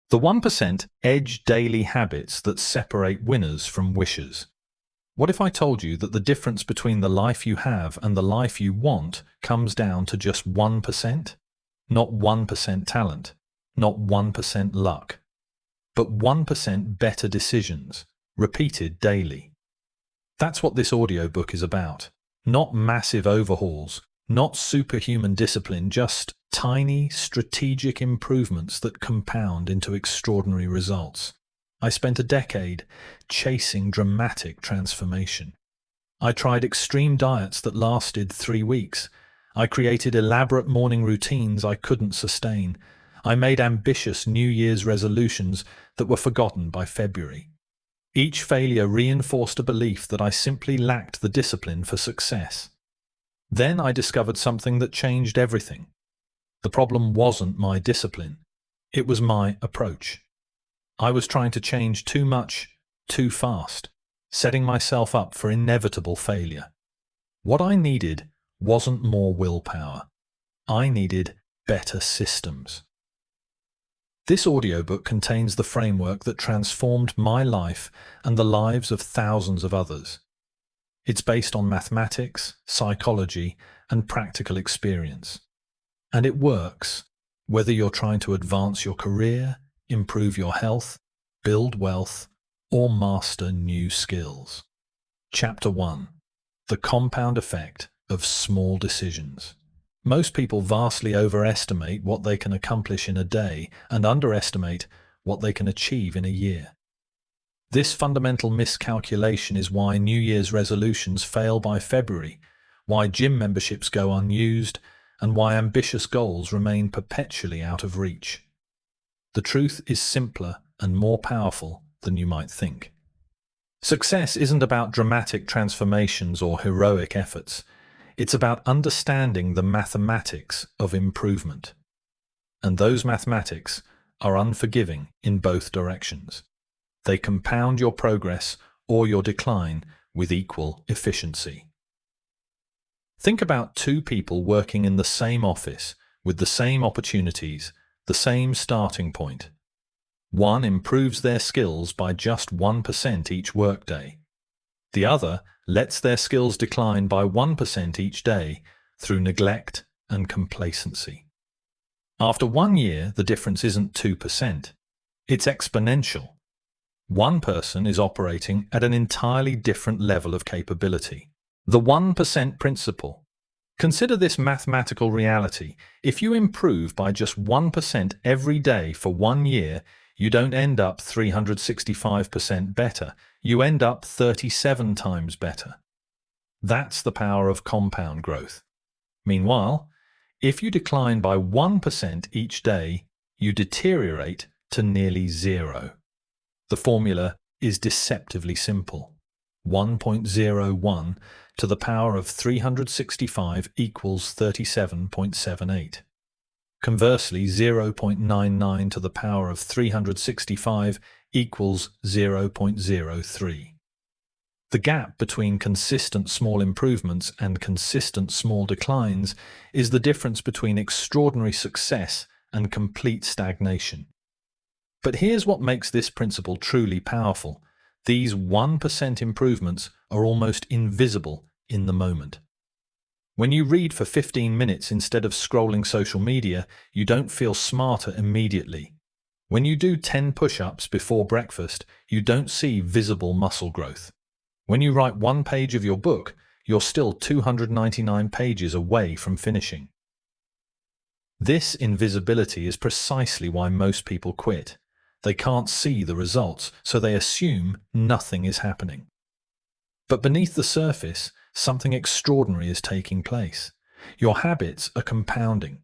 The 1% edge daily habits that separate winners from wishers. What if I told you that the difference between the life you have and the life you want comes down to just 1%? Not 1% talent, not 1% luck, but 1% better decisions, repeated daily. That's what this audiobook is about. Not massive overhauls, not superhuman discipline, just tiny, strategic improvements that compound into extraordinary results. I spent a decade chasing dramatic transformation. I tried extreme diets that lasted 3 weeks. I created elaborate morning routines I couldn't sustain. I made ambitious New Year's resolutions that were forgotten by February. Each failure reinforced a belief that I simply lacked the discipline for success. Then I discovered something that changed everything. The problem wasn't my discipline. It was my approach. I was trying to change too much, too fast, setting myself up for inevitable failure. What I needed wasn't more willpower. I needed better systems. This audiobook contains the framework that transformed my life and the lives of thousands of others. It's based on mathematics, psychology, and practical experience. And it works, whether you're trying to advance your career, improve your health, build wealth, or master new skills. Chapter 1. The compound effect of small decisions. Most people vastly overestimate what they can accomplish in a day and underestimate what they can achieve in a year. This fundamental miscalculation is why New Year's resolutions fail by February, why gym memberships go unused, and why ambitious goals remain perpetually out of reach. The truth is simpler and more powerful than you might think. Success isn't about dramatic transformations or heroic efforts. It's about understanding the mathematics of improvement. And those mathematics are unforgiving in both directions. They compound your progress or your decline with equal efficiency. Think about two people working in the same office with the same opportunities, the same starting point. One improves their skills by just 1% each workday. The other lets their skills decline by 1% each day through neglect and complacency. After 1 year, the difference isn't 2%. It's exponential. One person is operating at an entirely different level of capability. The 1% principle. Consider this mathematical reality. If you improve by just 1% every day for 1 year, you don't end up 365% better. You end up 37 times better. That's the power of compound growth. Meanwhile, if you decline by 1% each day, you deteriorate to nearly zero. The formula is deceptively simple. 1.01 to the power of 365 equals 37.78. Conversely, 0.99 to the power of 365 equals 0.03. The gap between consistent small improvements and consistent small declines is the difference between extraordinary success and complete stagnation. But here's what makes this principle truly powerful. These 1% improvements are almost invisible in the moment. When you read for 15 minutes instead of scrolling social media, you don't feel smarter immediately. When you do 10 push-ups before breakfast, you don't see visible muscle growth. When you write 1 page of your book, you're still 299 pages away from finishing. This invisibility is precisely why most people quit. They can't see the results, so they assume nothing is happening. But beneath the surface, something extraordinary is taking place. Your habits are compounding.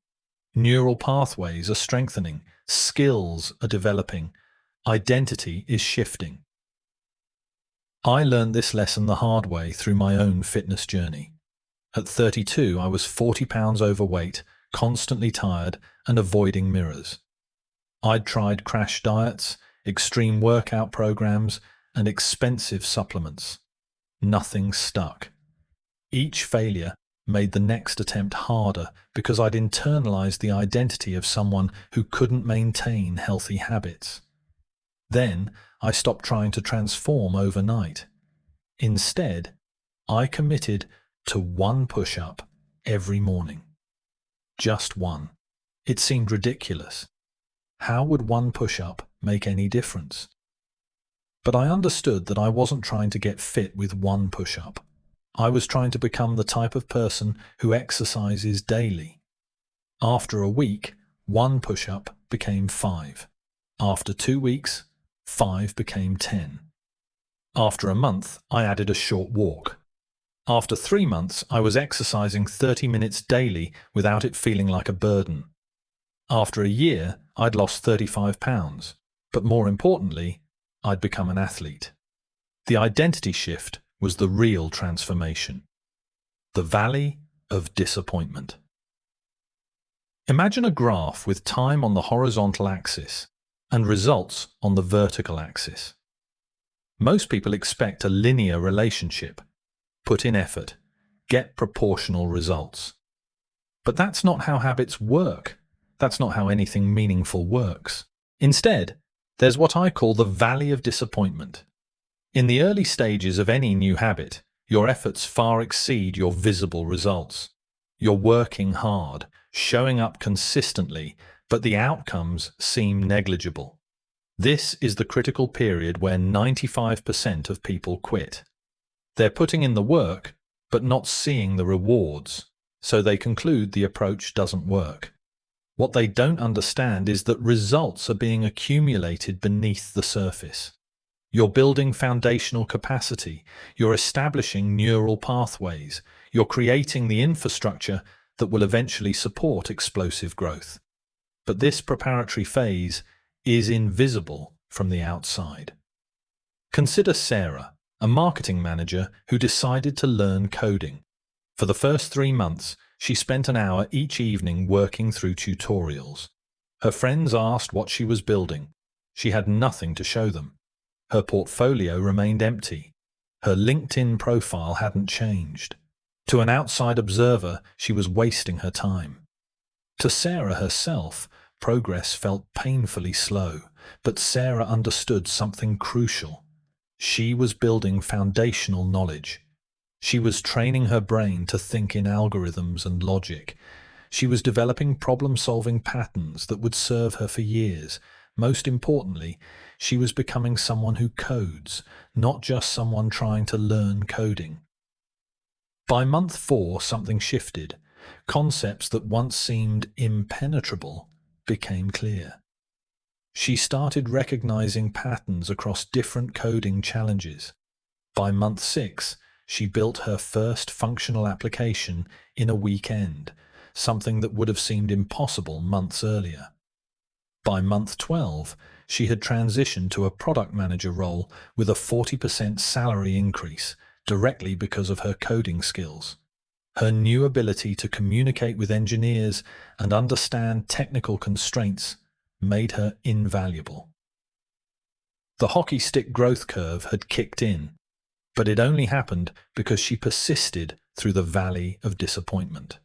Neural pathways are strengthening. Skills are developing. Identity is shifting. I learned this lesson the hard way through my own fitness journey. At 32, I was 40 pounds overweight, constantly tired, and avoiding mirrors. I'd tried crash diets, extreme workout programs, and expensive supplements. Nothing stuck. Each failure made the next attempt harder because I'd internalized the identity of someone who couldn't maintain healthy habits. Then I stopped trying to transform overnight. Instead, I committed to one push-up every morning. Just one. It seemed ridiculous. How would one push-up make any difference? But I understood that I wasn't trying to get fit with one push-up. I was trying to become the type of person who exercises daily. After a week, one push-up became 5. After 2 weeks, 5 became 10. After a month, I added a short walk. After 3 months, I was exercising 30 minutes daily without it feeling like a burden. After a year, I'd lost 35 pounds. But more importantly, I'd become an athlete. The identity shift was the real transformation. The valley of disappointment. Imagine a graph with time on the horizontal axis and results on the vertical axis. Most people expect a linear relationship. Put in effort, get proportional results. But that's not how habits work. That's not how anything meaningful works. Instead, there's what I call the valley of disappointment. In the early stages of any new habit, your efforts far exceed your visible results. You're working hard, showing up consistently, but the outcomes seem negligible. This is the critical period where 95% of people quit. They're putting in the work, but not seeing the rewards, so they conclude the approach doesn't work. What they don't understand is that results are being accumulated beneath the surface. You're building foundational capacity, you're establishing neural pathways, you're creating the infrastructure that will eventually support explosive growth. But this preparatory phase is invisible from the outside. Consider Sarah, a marketing manager who decided to learn coding. For the first 3 months, she spent an hour each evening working through tutorials. Her friends asked what she was building. She had nothing to show them. Her portfolio remained empty. Her LinkedIn profile hadn't changed. To an outside observer, she was wasting her time. To Sarah herself, progress felt painfully slow, but Sarah understood something crucial. She was building foundational knowledge. She was training her brain to think in algorithms and logic. She was developing problem-solving patterns that would serve her for years. Most importantly, she was becoming someone who codes, not just someone trying to learn coding. By month 4, something shifted. Concepts that once seemed impenetrable became clear. She started recognizing patterns across different coding challenges. By month 6, she built her first functional application in a weekend, something that would have seemed impossible months earlier. By month 12, she had transitioned to a product manager role with a 40% salary increase, directly because of her coding skills. Her new ability to communicate with engineers and understand technical constraints made her invaluable. The hockey stick growth curve had kicked in, but it only happened because she persisted through the valley of disappointment.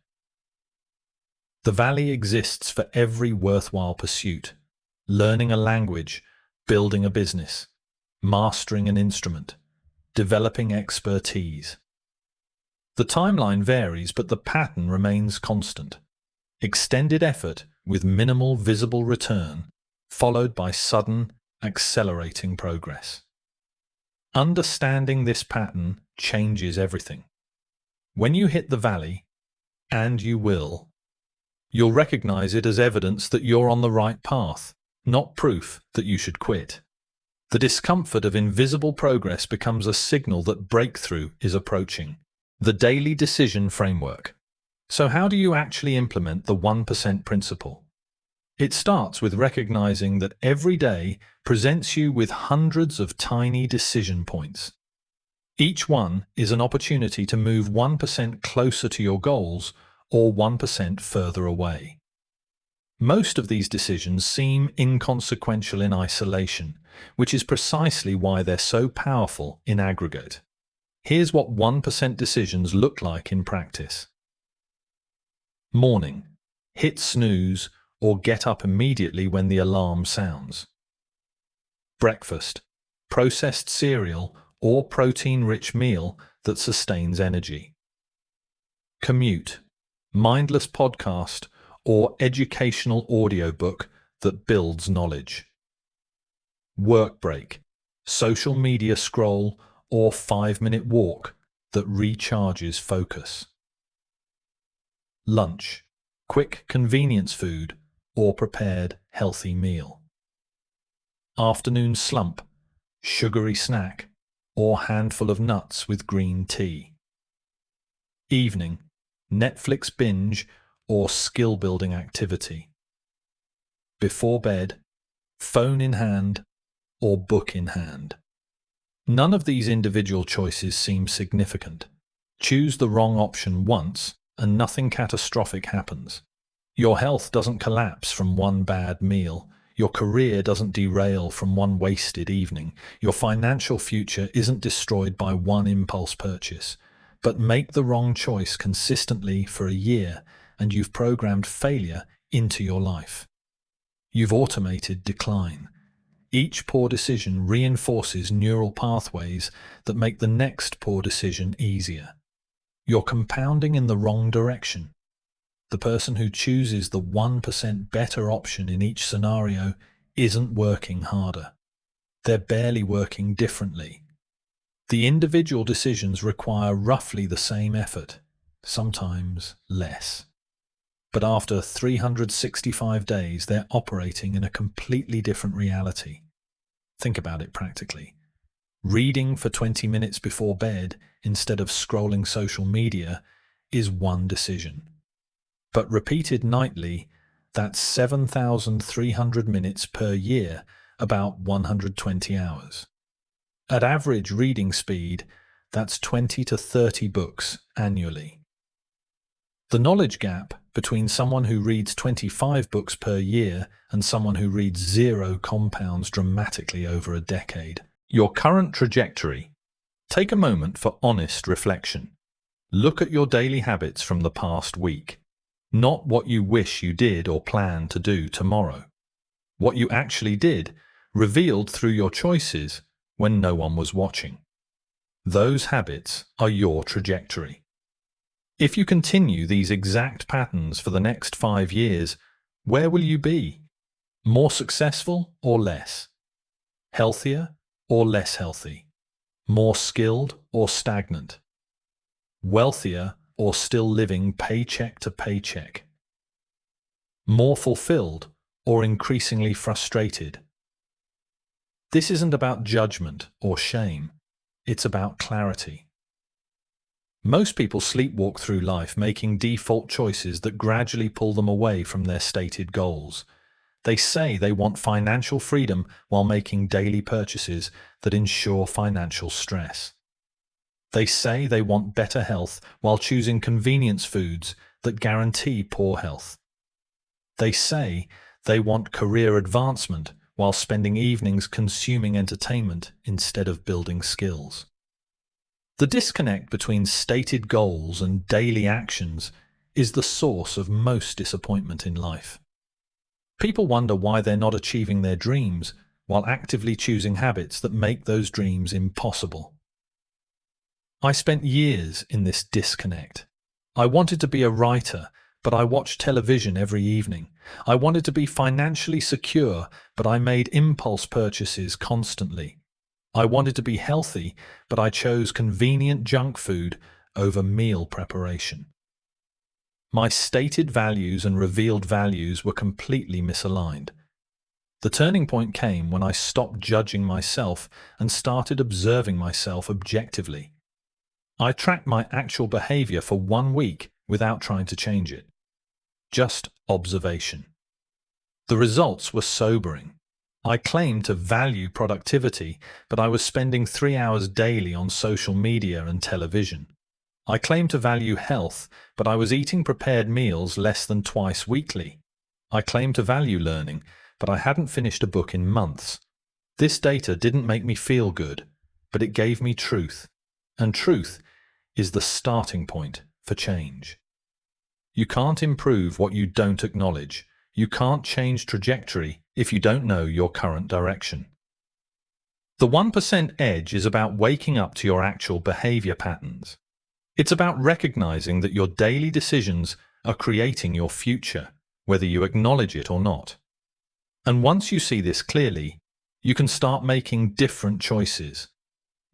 The valley exists for every worthwhile pursuit: learning a language, building a business, mastering an instrument, developing expertise. The timeline varies, but the pattern remains constant. Extended effort with minimal visible return, followed by sudden, accelerating progress. Understanding this pattern changes everything. When you hit the valley, and you will, you'll recognize it as evidence that you're on the right path, not proof that you should quit. The discomfort of invisible progress becomes a signal that breakthrough is approaching. The daily decision framework. So how do you actually implement the 1% principle? It starts with recognizing that every day presents you with hundreds of tiny decision points. Each one is an opportunity to move 1% closer to your goals or 1% further away. Most of these decisions seem inconsequential in isolation, which is precisely why they're so powerful in aggregate. Here's what 1% decisions look like in practice. Morning. Hit snooze or get up immediately when the alarm sounds. Breakfast. Processed cereal or protein-rich meal that sustains energy. Commute. Mindless podcast or educational audiobook that builds knowledge. Work break. Social media scroll or 5-minute walk that recharges focus. Lunch. Quick convenience food or prepared healthy meal. Afternoon slump. Sugary snack or handful of nuts with green tea. Evening. Netflix binge or skill-building activity. Before bed. Phone in hand or book in hand. None of these individual choices seem significant. Choose the wrong option once and nothing catastrophic happens. Your health doesn't collapse from one bad meal. Your career doesn't derail from one wasted evening. Your financial future isn't destroyed by one impulse purchase. But make the wrong choice consistently for a year and you've programmed failure into your life. You've automated decline. Each poor decision reinforces neural pathways that make the next poor decision easier. You're compounding in the wrong direction. The person who chooses the 1% better option in each scenario isn't working harder. They're barely working differently. The individual decisions require roughly the same effort, sometimes less. But after 365 days, they're operating in a completely different reality. Think about it practically. Reading for 20 minutes before bed instead of scrolling social media is one decision. But repeated nightly, that's 7,300 minutes per year, about 120 hours. At average reading speed, that's 20 to 30 books annually. The knowledge gap between someone who reads 25 books per year and someone who reads 0 compounds dramatically over a decade. Your current trajectory. Take a moment for honest reflection. Look at your daily habits from the past week. Not what you wish you did or plan to do tomorrow. What you actually did, revealed through your choices when no one was watching. Those habits are your trajectory. If you continue these exact patterns for the next 5 years, where will you be? More successful or less? Healthier or less healthy? More skilled or stagnant? Wealthier or still living paycheck to paycheck? More fulfilled or increasingly frustrated? This isn't about judgment or shame. It's about clarity. Most people sleepwalk through life making default choices that gradually pull them away from their stated goals. They say they want financial freedom while making daily purchases that ensure financial stress. They say they want better health while choosing convenience foods that guarantee poor health. They say they want career advancement while spending evenings consuming entertainment instead of building skills. The disconnect between stated goals and daily actions is the source of most disappointment in life. People wonder why they're not achieving their dreams while actively choosing habits that make those dreams impossible. I spent years in this disconnect. I wanted to be a writer, but I watched television every evening. I wanted to be financially secure, but I made impulse purchases constantly. I wanted to be healthy, but I chose convenient junk food over meal preparation. My stated values and revealed values were completely misaligned. The turning point came when I stopped judging myself and started observing myself objectively. I tracked my actual behavior for 1 week without trying to change it. Just observation. The results were sobering. I claimed to value productivity, but I was spending 3 hours daily on social media and television. I claimed to value health, but I was eating prepared meals less than twice weekly. I claimed to value learning, but I hadn't finished a book in months. This data didn't make me feel good, but it gave me truth. And truth is the starting point for change. You can't improve what you don't acknowledge. You can't change trajectory if you don't know your current direction. The 1% edge is about waking up to your actual behavior patterns. It's about recognizing that your daily decisions are creating your future, whether you acknowledge it or not. And once you see this clearly, you can start making different choices,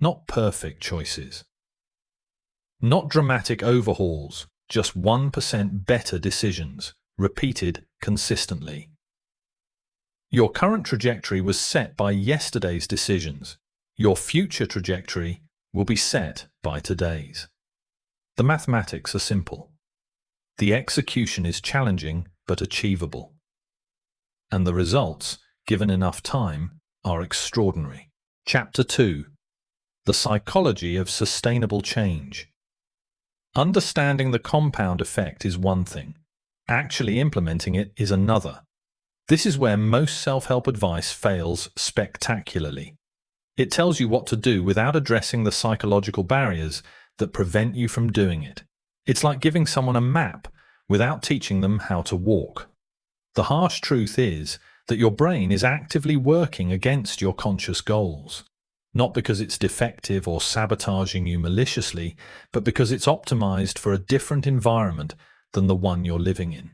not perfect choices. Not dramatic overhauls, just 1% better decisions, repeated consistently. Your current trajectory was set by yesterday's decisions. Your future trajectory will be set by today's. The mathematics are simple. The execution is challenging but achievable. And the results, given enough time, are extraordinary. Chapter 2. The Psychology of Sustainable Change. Understanding the compound effect is one thing. Actually implementing it is another. This is where most self-help advice fails spectacularly. It tells you what to do without addressing the psychological barriers that prevent you from doing it. It's like giving someone a map without teaching them how to walk. The harsh truth is that your brain is actively working against your conscious goals. Not because it's defective or sabotaging you maliciously, but because it's optimized for a different environment than the one you're living in.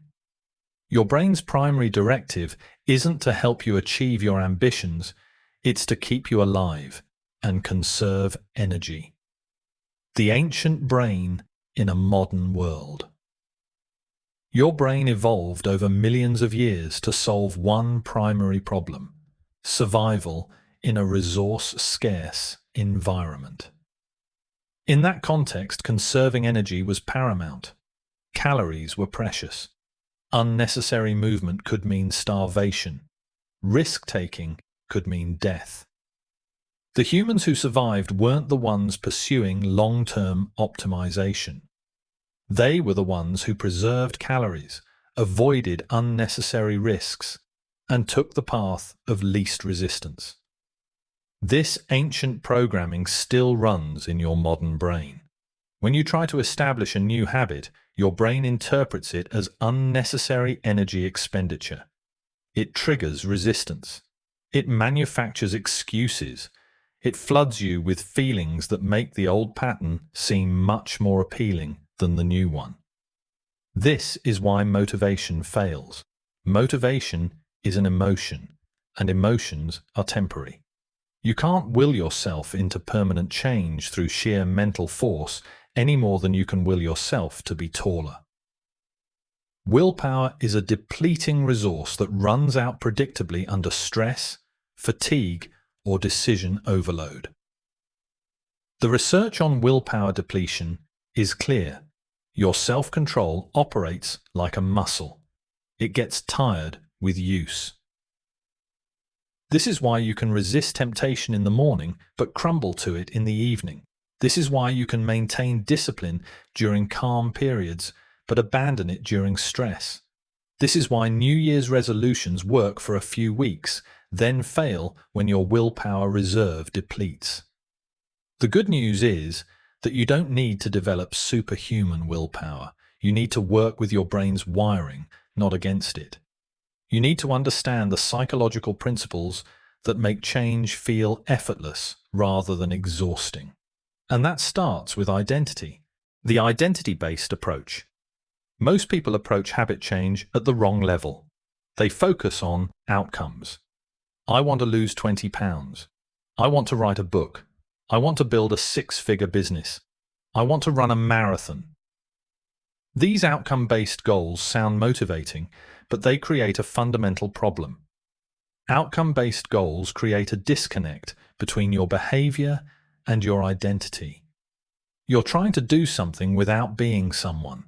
Your brain's primary directive isn't to help you achieve your ambitions, it's to keep you alive and conserve energy. The ancient brain in a modern world. Your brain evolved over millions of years to solve one primary problem: survival in a resource-scarce environment. In that context, conserving energy was paramount. Calories were precious. Unnecessary movement could mean starvation. Risk-taking could mean death. The humans who survived weren't the ones pursuing long-term optimization. They were the ones who preserved calories, avoided unnecessary risks, and took the path of least resistance. This ancient programming still runs in your modern brain. When you try to establish a new habit, your brain interprets it as unnecessary energy expenditure. It triggers resistance. It manufactures excuses. It floods you with feelings that make the old pattern seem much more appealing than the new one. This is why motivation fails. Motivation is an emotion, and emotions are temporary. You can't will yourself into permanent change through sheer mental force any more than you can will yourself to be taller. Willpower is a depleting resource that runs out predictably under stress, fatigue, or decision overload. The research on willpower depletion is clear. Your self-control operates like a muscle. It gets tired with use. This is why you can resist temptation in the morning but crumble to it in the evening. This is why you can maintain discipline during calm periods but abandon it during stress. This is why New Year's resolutions work for a few weeks, then fail when your willpower reserve depletes. The good news is that you don't need to develop superhuman willpower. You need to work with your brain's wiring, not against it. You need to understand the psychological principles that make change feel effortless rather than exhausting. And that starts with identity, the identity-based approach. Most people approach habit change at the wrong level. They focus on outcomes. I want to lose 20 pounds. I want to write a book. I want to build a 6-figure business. I want to run a marathon. These outcome-based goals sound motivating, but they create a fundamental problem. Outcome-based goals create a disconnect between your behavior and your identity. You're trying to do something without being someone.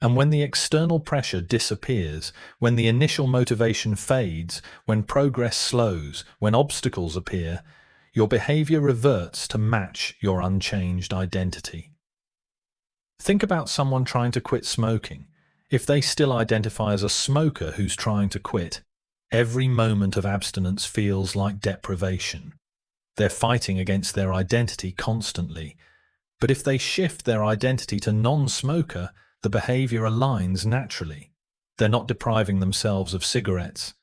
And when the external pressure disappears, when the initial motivation fades, when progress slows, when obstacles appear, your behavior reverts to match your unchanged identity. Think about someone trying to quit smoking. If they still identify as a smoker who's trying to quit, every moment of abstinence feels like deprivation. They're fighting against their identity constantly. But if they shift their identity to non-smoker, the behavior aligns naturally. They're not depriving themselves of cigarettes.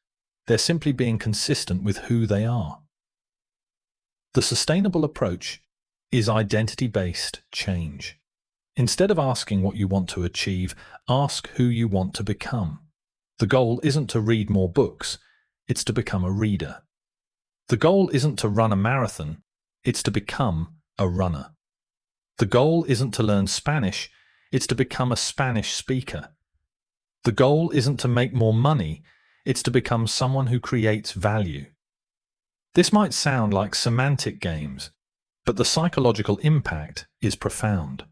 They're simply being consistent with who they are. The sustainable approach is identity-based change. Instead of asking what you want to achieve, ask who you want to become. The goal isn't to read more books, it's to become a reader. The goal isn't to run a marathon, it's to become a runner. The goal isn't to learn Spanish, it's to become a Spanish speaker. The goal isn't to make more money, it's to become someone who creates value. This might sound like semantic games, but the psychological impact is profound.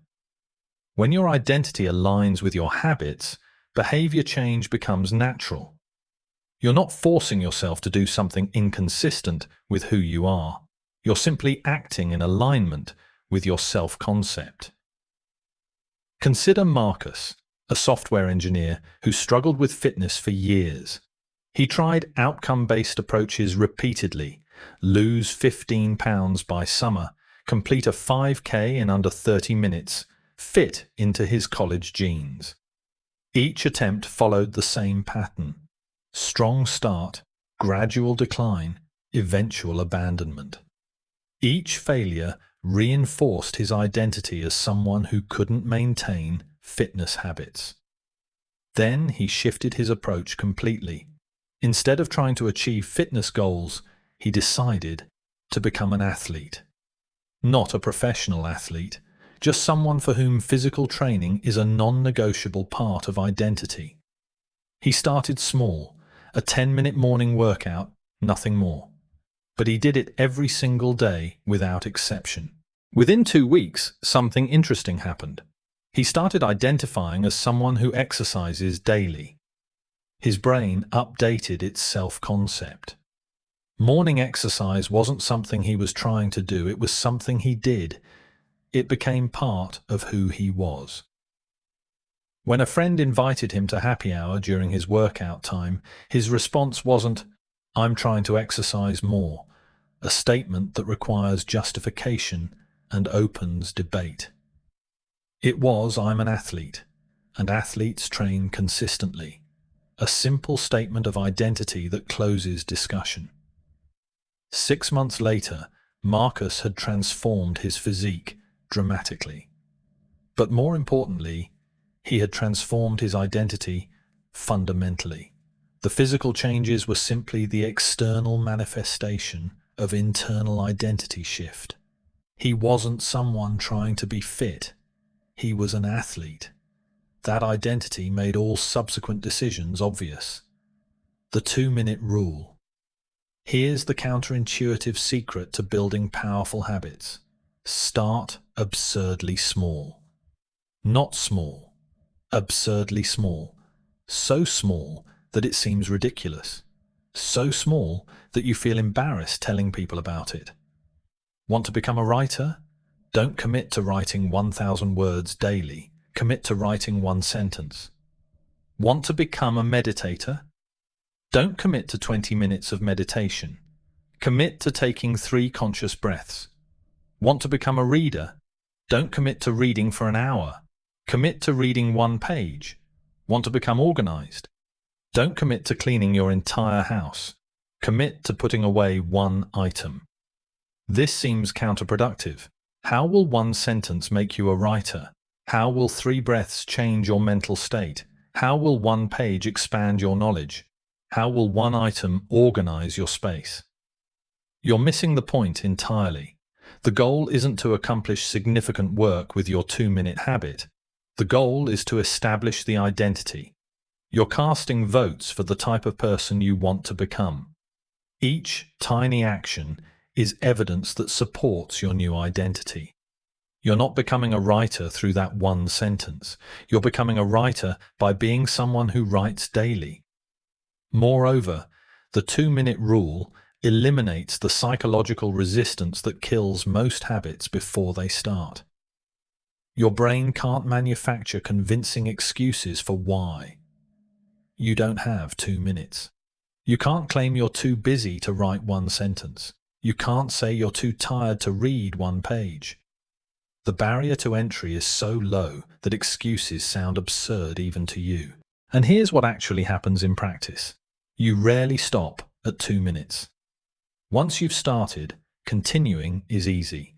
When your identity aligns with your habits, behavior change becomes natural. You're not forcing yourself to do something inconsistent with who you are. You're simply acting in alignment with your self-concept. Consider Marcus, a software engineer who struggled with fitness for years. He tried outcome-based approaches repeatedly: lose 15 pounds by summer, complete a 5K in under 30 minutes, fit into his college jeans. Each attempt followed the same pattern: strong start, gradual decline, eventual abandonment. Each failure reinforced his identity as someone who couldn't maintain fitness habits. Then he shifted his approach completely. Instead of trying to achieve fitness goals, he decided to become an athlete. Not a professional athlete, just someone for whom physical training is a non-negotiable part of identity. He started small, a 10-minute morning workout, nothing more. But he did it every single day without exception. Within 2 weeks, something interesting happened. He started identifying as someone who exercises daily. His brain updated its self-concept. Morning exercise wasn't something he was trying to do, it was something he did. It became part of who he was. When a friend invited him to happy hour during his workout time, his response wasn't, "I'm trying to exercise more," a statement that requires justification and opens debate. It was, "I'm an athlete, and athletes train consistently," a simple statement of identity that closes discussion. 6 months later, Marcus had transformed his physique dramatically. But more importantly, he had transformed his identity fundamentally. The physical changes were simply the external manifestation of internal identity shift. He wasn't someone trying to be fit. He was an athlete. That identity made all subsequent decisions obvious. The 2-minute rule. Here's the counterintuitive secret to building powerful habits. Start absurdly small. Not small. Absurdly small. So small that it seems ridiculous. So small that you feel embarrassed telling people about it. Want to become a writer? Don't commit to writing 1,000 words daily. Commit to writing 1 sentence. Want to become a meditator? Don't commit to 20 minutes of meditation. Commit to taking 3 conscious breaths. Want to become a reader? Don't commit to reading for an hour. Commit to reading 1 page. Want to become organized? Don't commit to cleaning your entire house. Commit to putting away 1 item. This seems counterproductive. How will 1 sentence make you a writer? How will 3 breaths change your mental state? How will 1 page expand your knowledge? How will 1 item organize your space? You're missing the point entirely. The goal isn't to accomplish significant work with your 2-minute habit. The goal is to establish the identity. You're casting votes for the type of person you want to become. Each tiny action is evidence that supports your new identity. You're not becoming a writer through that 1 sentence. You're becoming a writer by being someone who writes daily. Moreover, the 2-minute rule eliminates the psychological resistance that kills most habits before they start. Your brain can't manufacture convincing excuses for why you don't have 2 minutes. You can't claim you're too busy to write 1 sentence. You can't say you're too tired to read 1 page. The barrier to entry is so low that excuses sound absurd even to you. And here's what actually happens in practice. You rarely stop at 2 minutes. Once you've started, continuing is easy.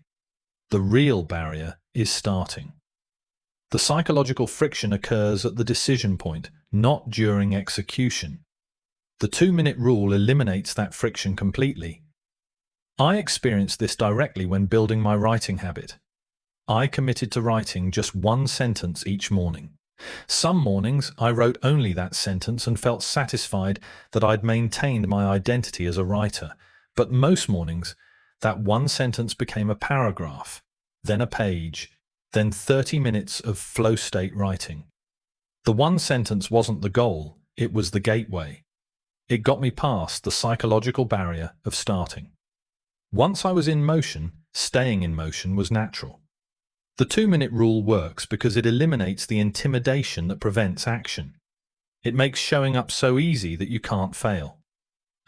The real barrier is starting. The psychological friction occurs at the decision point, not during execution. The 2-minute rule eliminates that friction completely. I experienced this directly when building my writing habit. I committed to writing just one sentence each morning. Some mornings I wrote only that sentence and felt satisfied that I'd maintained my identity as a writer. But most mornings, that one sentence became a paragraph, then a page, then 30 minutes of flow state writing. The one sentence wasn't the goal, it was the gateway. It got me past the psychological barrier of starting. Once I was in motion, staying in motion was natural. The 2-minute rule works because it eliminates the intimidation that prevents action. It makes showing up so easy that you can't fail.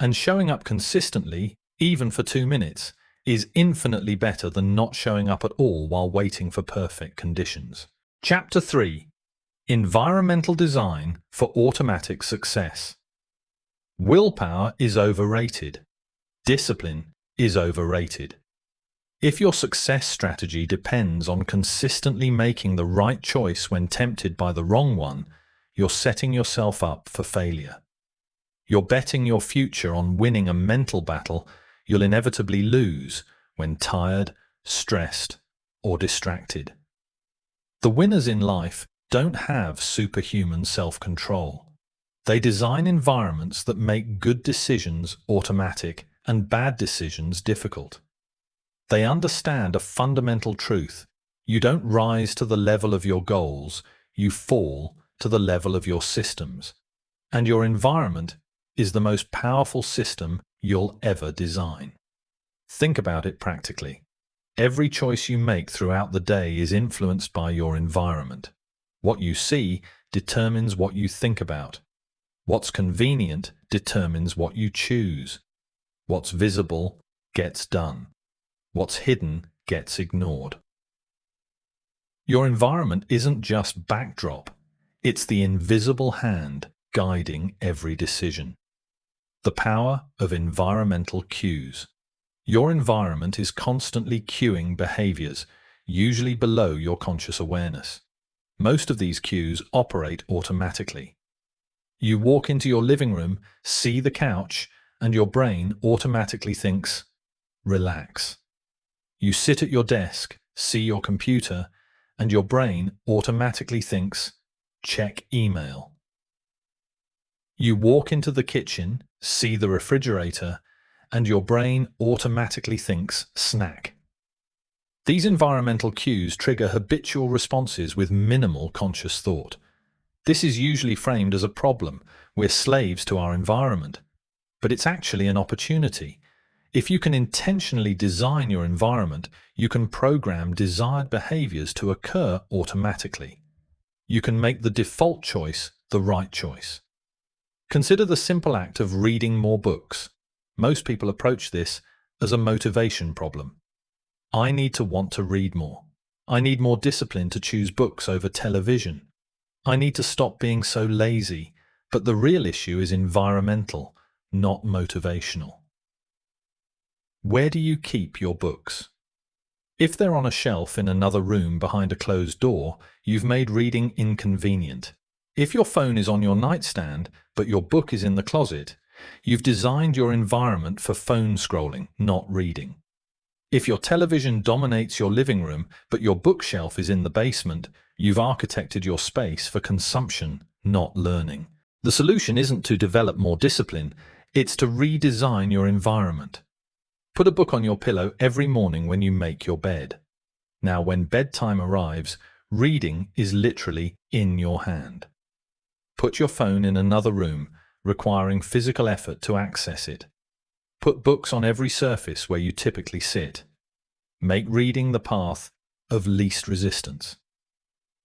And showing up consistently, even for 2 minutes, is infinitely better than not showing up at all while waiting for perfect conditions. Chapter 3: Environmental Design for Automatic Success. Willpower is overrated. Discipline is overrated. If your success strategy depends on consistently making the right choice when tempted by the wrong one, you're setting yourself up for failure. You're betting your future on winning a mental battle you'll inevitably lose when tired, stressed, or distracted. The winners in life don't have superhuman self-control. They design environments that make good decisions automatic and bad decisions difficult. They understand a fundamental truth. You don't rise to the level of your goals, you fall to the level of your systems. And your environment is the most powerful system you'll ever design. Think about it practically. Every choice you make throughout the day is influenced by your environment. What you see determines what you think about. What's convenient determines what you choose. What's visible gets done. What's hidden gets ignored. Your environment isn't just backdrop, it's the invisible hand guiding every decision. The power of environmental cues. Your environment is constantly cueing behaviors, usually below your conscious awareness. Most of these cues operate automatically. You walk into your living room, see the couch, and your brain automatically thinks, relax. You sit at your desk, see your computer, and your brain automatically thinks, check email. You walk into the kitchen, see the refrigerator, and your brain automatically thinks, snack. These environmental cues trigger habitual responses with minimal conscious thought. This is usually framed as a problem. We're slaves to our environment. But it's actually an opportunity. If you can intentionally design your environment, you can program desired behaviors to occur automatically. You can make the default choice the right choice. Consider the simple act of reading more books. Most people approach this as a motivation problem. I need to want to read more. I need more discipline to choose books over television. I need to stop being so lazy. But the real issue is environmental, not motivational. Where do you keep your books? If they're on a shelf in another room behind a closed door, you've made reading inconvenient. If your phone is on your nightstand, but your book is in the closet, you've designed your environment for phone scrolling, not reading. If your television dominates your living room, but your bookshelf is in the basement, you've architected your space for consumption, not learning. The solution isn't to develop more discipline, it's to redesign your environment. Put a book on your pillow every morning when you make your bed. Now, when bedtime arrives, reading is literally in your hand. Put your phone in another room, requiring physical effort to access it. Put books on every surface where you typically sit. Make reading the path of least resistance.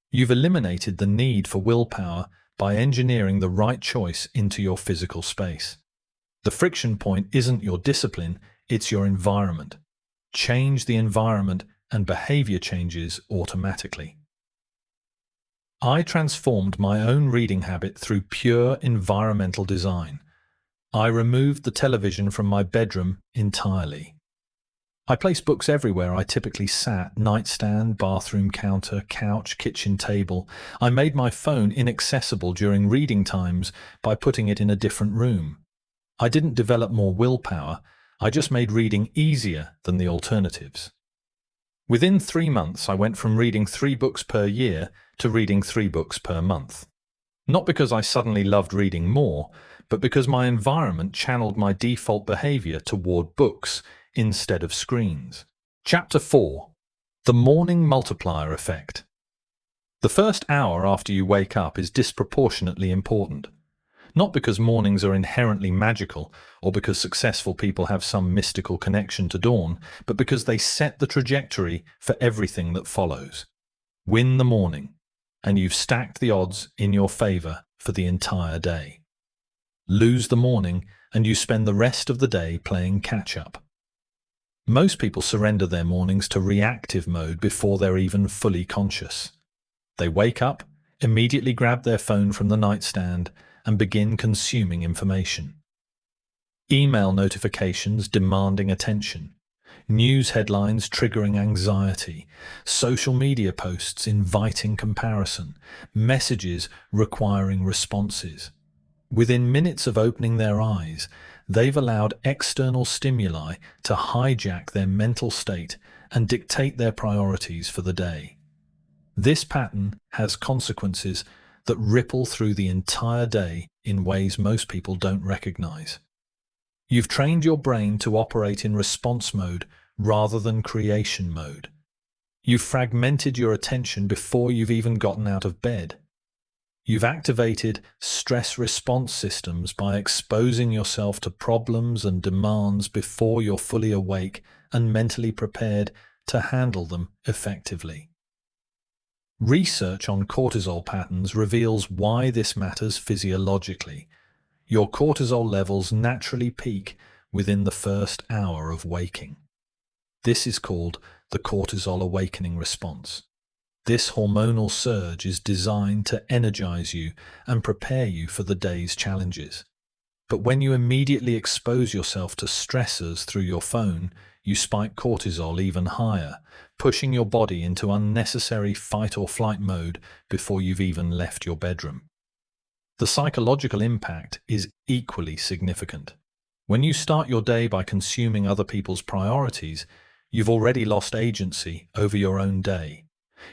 You've eliminated the need for willpower by engineering the right choice into your physical space. The friction point isn't your discipline, it's your environment. Change the environment and behavior changes automatically. I transformed my own reading habit through pure environmental design. I removed the television from my bedroom entirely. I placed books everywhere I typically sat: nightstand, bathroom counter, couch, kitchen table. I made my phone inaccessible during reading times by putting it in a different room. I didn't develop more willpower, I just made reading easier than the alternatives. Within 3 months, I went from reading 3 books per year to reading 3 books per month. Not because I suddenly loved reading more, but because my environment channeled my default behavior toward books instead of screens. Chapter 4. The Morning Multiplier Effect. The first hour after you wake up is disproportionately important. Not because mornings are inherently magical or because successful people have some mystical connection to dawn, but because they set the trajectory for everything that follows. Win the morning, and you've stacked the odds in your favor for the entire day. Lose the morning, and you spend the rest of the day playing catch-up. Most people surrender their mornings to reactive mode before they're even fully conscious. They wake up, immediately grab their phone from the nightstand, and begin consuming information. Email notifications demanding attention, news headlines triggering anxiety, social media posts inviting comparison, messages requiring responses. Within minutes of opening their eyes, they've allowed external stimuli to hijack their mental state and dictate their priorities for the day. This pattern has consequences that ripple through the entire day in ways most people don't recognize. You've trained your brain to operate in response mode rather than creation mode. You've fragmented your attention before you've even gotten out of bed. You've activated stress response systems by exposing yourself to problems and demands before you're fully awake and mentally prepared to handle them effectively. Research on cortisol patterns reveals why this matters physiologically. Your cortisol levels naturally peak within the first hour of waking. This is called the cortisol awakening response. This hormonal surge is designed to energize you and prepare you for the day's challenges. But when you immediately expose yourself to stressors through your phone, you spike cortisol even higher, pushing your body into unnecessary fight or flight mode before you've even left your bedroom. The psychological impact is equally significant. When you start your day by consuming other people's priorities, you've already lost agency over your own day.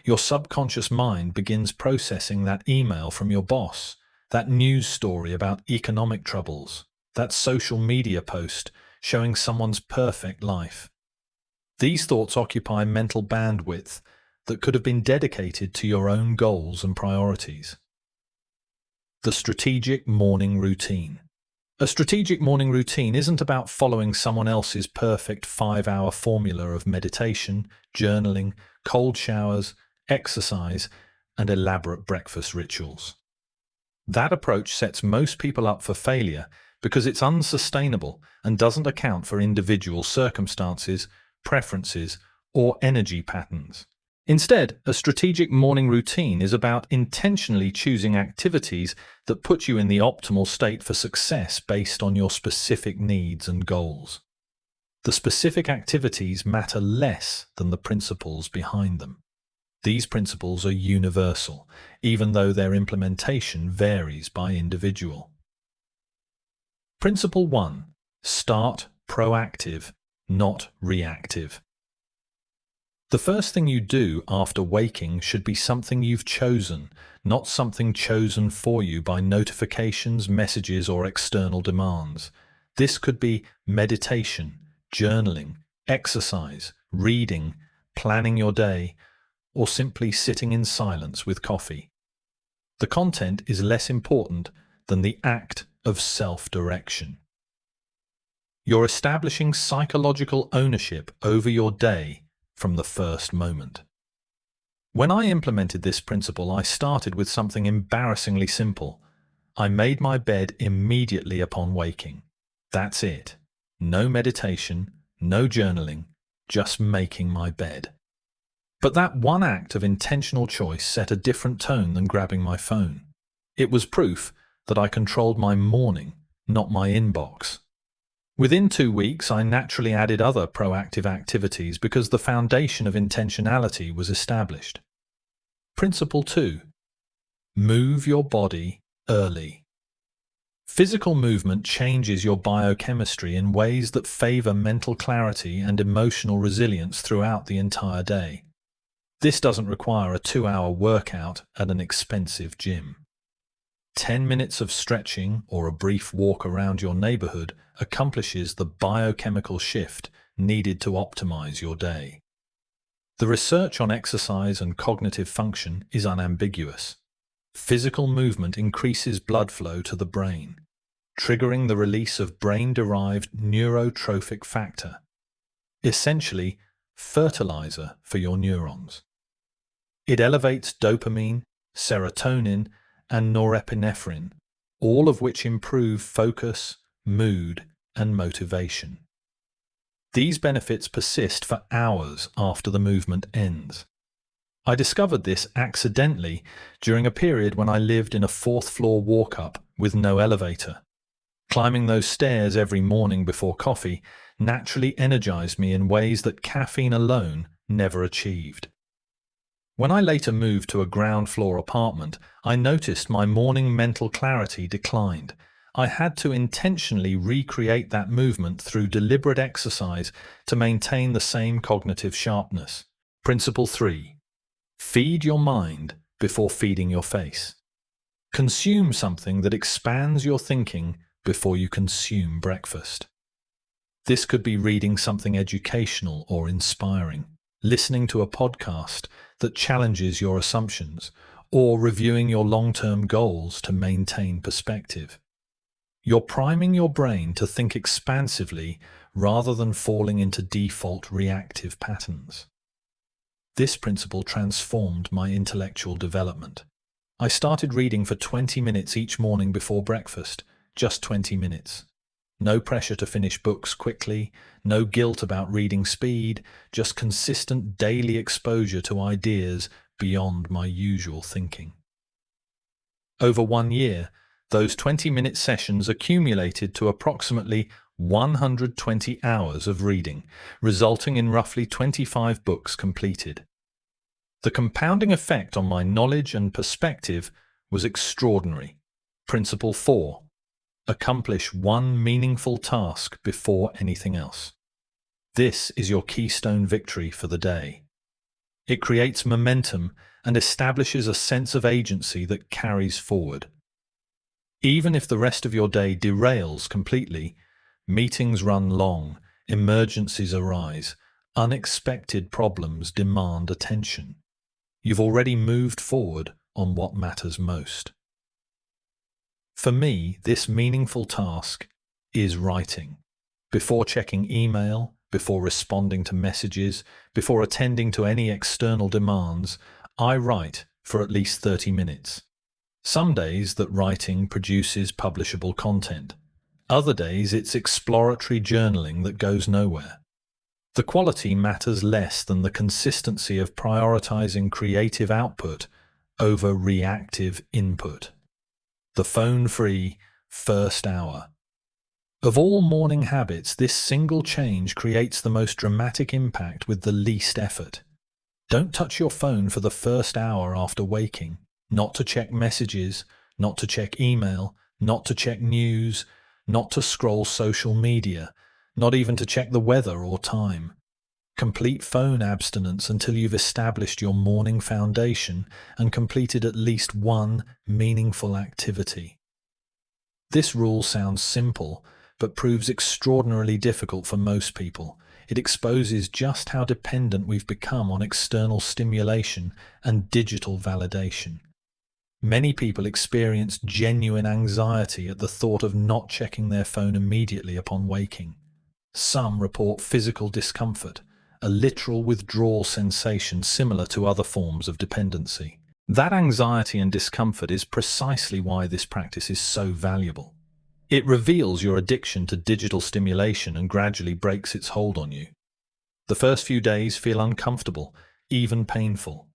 Your subconscious mind begins processing that email from your boss, that news story about economic troubles, that social media post showing someone's perfect life. These thoughts occupy mental bandwidth that could have been dedicated to your own goals and priorities. The strategic morning routine. A strategic morning routine isn't about following someone else's perfect 5-hour formula of meditation, journaling, cold showers, exercise, and elaborate breakfast rituals. That approach sets most people up for failure because it's unsustainable and doesn't account for individual circumstances, preferences, or energy patterns. Instead, a strategic morning routine is about intentionally choosing activities that put you in the optimal state for success based on your specific needs and goals. The specific activities matter less than the principles behind them. These principles are universal, even though their implementation varies by individual. Principle 1. Start proactive, not reactive. The first thing you do after waking should be something you've chosen, not something chosen for you by notifications, messages, or external demands. This could be meditation, journaling, exercise, reading, planning your day, or simply sitting in silence with coffee. The content is less important than the act of self-direction. You're establishing psychological ownership over your day from the first moment. When I implemented this principle, I started with something embarrassingly simple. I made my bed immediately upon waking. That's it. No meditation, no journaling, just making my bed. But that one act of intentional choice set a different tone than grabbing my phone. It was proof that I controlled my morning, not my inbox. Within 2 weeks, I naturally added other proactive activities because the foundation of intentionality was established. Principle 2. Move your body early. Physical movement changes your biochemistry in ways that favor mental clarity and emotional resilience throughout the entire day. This doesn't require a 2-hour workout at an expensive gym. 10 minutes of stretching or a brief walk around your neighborhood accomplishes the biochemical shift needed to optimize your day. The research on exercise and cognitive function is unambiguous. Physical movement increases blood flow to the brain, triggering the release of brain-derived neurotrophic factor, essentially fertilizer for your neurons. It elevates dopamine, serotonin, and norepinephrine, all of which improve focus, mood, and motivation. These benefits persist for hours after the movement ends. I discovered this accidentally during a period when I lived in a 4th-floor walk-up with no elevator. Climbing those stairs every morning before coffee naturally energized me in ways that caffeine alone never achieved. When I later moved to a ground-floor apartment, I noticed my morning mental clarity declined. I had to intentionally recreate that movement through deliberate exercise to maintain the same cognitive sharpness. Principle 3. Feed your mind before feeding your face. Consume something that expands your thinking before you consume breakfast. This could be reading something educational or inspiring, listening to a podcast that challenges your assumptions, or reviewing your long-term goals to maintain perspective. You're priming your brain to think expansively rather than falling into default reactive patterns. This principle transformed my intellectual development. I started reading for 20 minutes each morning before breakfast, just 20 minutes. No pressure to finish books quickly, no guilt about reading speed, just consistent daily exposure to ideas beyond my usual thinking. Over 1 year, those 20-minute sessions accumulated to approximately 120 hours of reading, resulting in roughly 25 books completed. The compounding effect on my knowledge and perspective was extraordinary. Principle 4. Accomplish one meaningful task before anything else. This is your keystone victory for the day. It creates momentum and establishes a sense of agency that carries forward. Even if the rest of your day derails completely, meetings run long, emergencies arise, unexpected problems demand attention. You've already moved forward on what matters most. For me, this meaningful task is writing. Before checking email, before responding to messages, before attending to any external demands, I write for at least 30 minutes. Some days that writing produces publishable content. Other days it's exploratory journaling that goes nowhere. The quality matters less than the consistency of prioritizing creative output over reactive input. The phone-free first hour. Of all morning habits, this single change creates the most dramatic impact with the least effort. Don't touch your phone for the first hour after waking. Not to check messages, not to check email, not to check news, not to scroll social media, not even to check the weather or time. Complete phone abstinence until you've established your morning foundation and completed at least one meaningful activity. This rule sounds simple, but proves extraordinarily difficult for most people. It exposes just how dependent we've become on external stimulation and digital validation. Many people experience genuine anxiety at the thought of not checking their phone immediately upon waking. Some report physical discomfort, a literal withdrawal sensation similar to other forms of dependency. That anxiety and discomfort is precisely why this practice is so valuable. It reveals your addiction to digital stimulation and gradually breaks its hold on you. The first few days feel uncomfortable. even painful.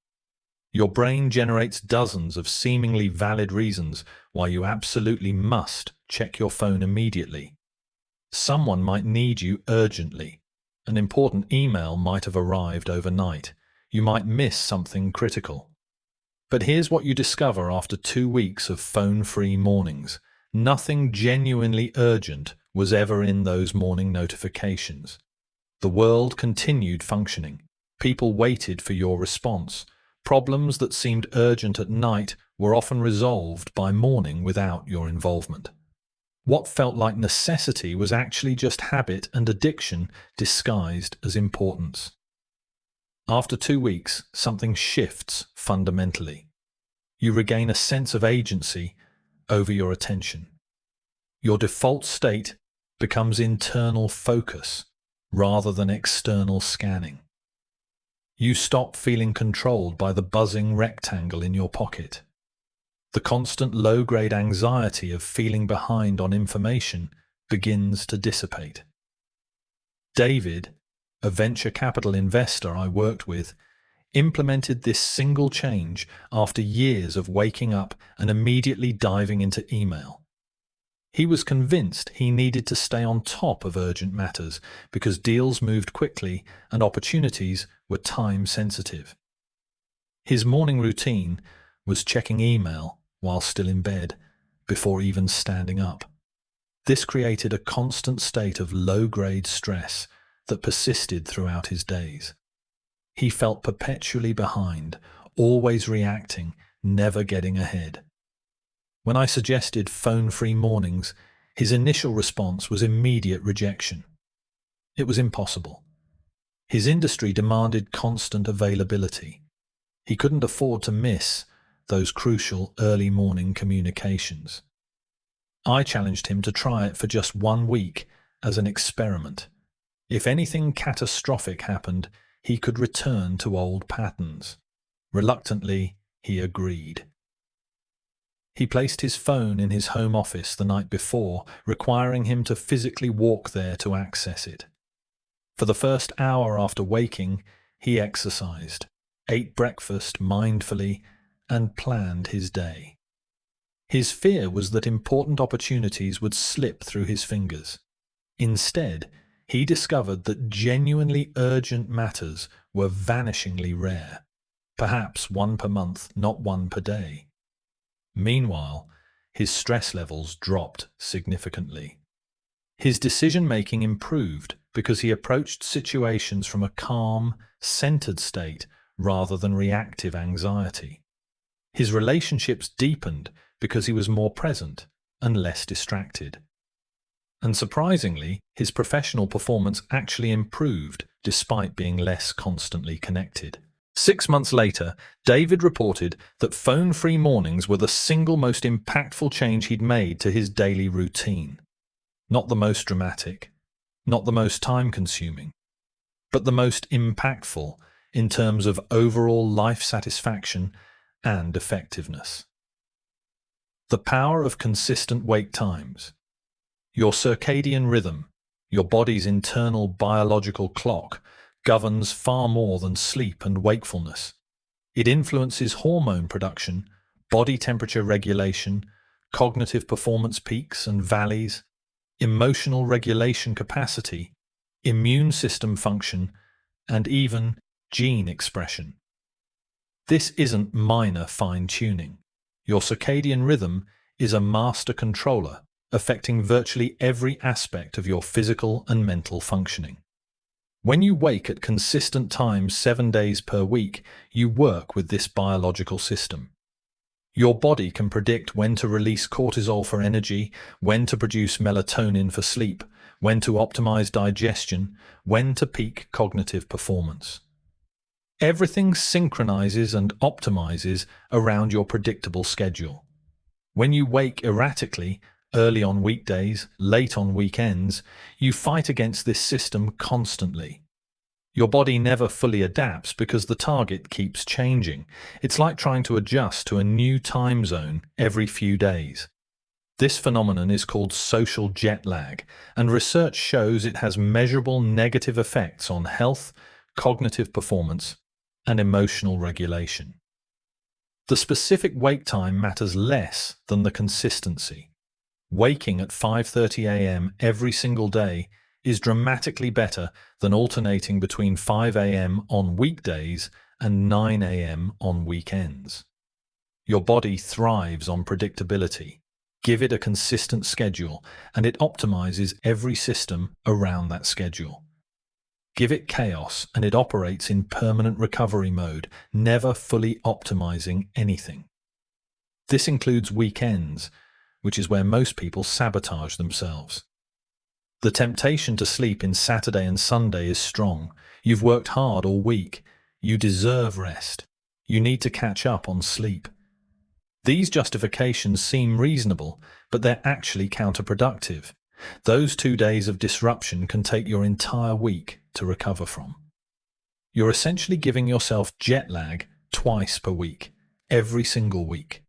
Your brain generates dozens of seemingly valid reasons why you absolutely must check your phone immediately. Someone might need you urgently. An important email might have arrived overnight. You might miss something critical. But here's what you discover after 2 weeks of phone-free mornings. Nothing genuinely urgent was ever in those morning notifications. The world continued functioning. People waited for your response. Problems that seemed urgent at night were often resolved by morning without your involvement. What felt like necessity was actually just habit and addiction disguised as importance. After 2 weeks, something shifts fundamentally. You regain a sense of agency over your attention. Your default state becomes internal focus rather than external scanning. You stop feeling controlled by the buzzing rectangle in your pocket. The constant low-grade anxiety of feeling behind on information begins to dissipate. David, a venture capital investor I worked with, implemented this single change after years of waking up and immediately diving into email. He was convinced he needed to stay on top of urgent matters because deals moved quickly and opportunities were time-sensitive. His morning routine was checking email while still in bed, before even standing up. This created a constant state of low-grade stress that persisted throughout his days. He felt perpetually behind, always reacting, never getting ahead. When I suggested phone-free mornings, his initial response was immediate rejection. It was impossible. His industry demanded constant availability. He couldn't afford to miss those crucial early morning communications. I challenged him to try it for just 1 week as an experiment. If anything catastrophic happened, he could return to old patterns. Reluctantly, he agreed. He placed his phone in his home office the night before, requiring him to physically walk there to access it. For the first hour after waking, he exercised, ate breakfast mindfully, and planned his day. His fear was that important opportunities would slip through his fingers. Instead, he discovered that genuinely urgent matters were vanishingly rare, perhaps 1 per month, not 1 per day. Meanwhile, his stress levels dropped significantly. His decision-making improved because he approached situations from a calm, centered state rather than reactive anxiety. His relationships deepened because he was more present and less distracted. And surprisingly, his professional performance actually improved despite being less constantly connected. 6 months later, David reported that phone-free mornings were the single most impactful change he'd made to his daily routine. Not the most dramatic, not the most time-consuming, but the most impactful in terms of overall life satisfaction and effectiveness. The power of consistent wake times. Your circadian rhythm, your body's internal biological clock, governs far more than sleep and wakefulness. It influences hormone production, body temperature regulation, cognitive performance peaks and valleys, emotional regulation capacity, immune system function, and even gene expression. This isn't minor fine-tuning. Your circadian rhythm is a master controller, affecting virtually every aspect of your physical and mental functioning. When you wake at consistent times 7 days per week, you work with this biological system. Your body can predict when to release cortisol for energy, when to produce melatonin for sleep, when to optimize digestion, when to peak cognitive performance. Everything synchronizes and optimizes around your predictable schedule. When you wake erratically, early on weekdays, late on weekends, you fight against this system constantly. Your body never fully adapts because the target keeps changing. It's like trying to adjust to a new time zone every few days. This phenomenon is called social jet lag, and research shows it has measurable negative effects on health, cognitive performance, and emotional regulation. The specific wake time matters less than the consistency. Waking at 5:30 a.m. every single day is dramatically better than alternating between 5 a.m. on weekdays and 9 a.m. on weekends. Your body thrives on predictability. Give it a consistent schedule, and it optimizes every system around that schedule. Give it chaos, and it operates in permanent recovery mode, never fully optimizing anything. This includes weekends, which is where most people sabotage themselves. The temptation to sleep in Saturday and Sunday is strong. You've worked hard all week. You deserve rest. You need to catch up on sleep. These justifications seem reasonable, but they're actually counterproductive. Those 2 days of disruption can take your entire week to recover from. You're essentially giving yourself jet lag twice per week, every single week.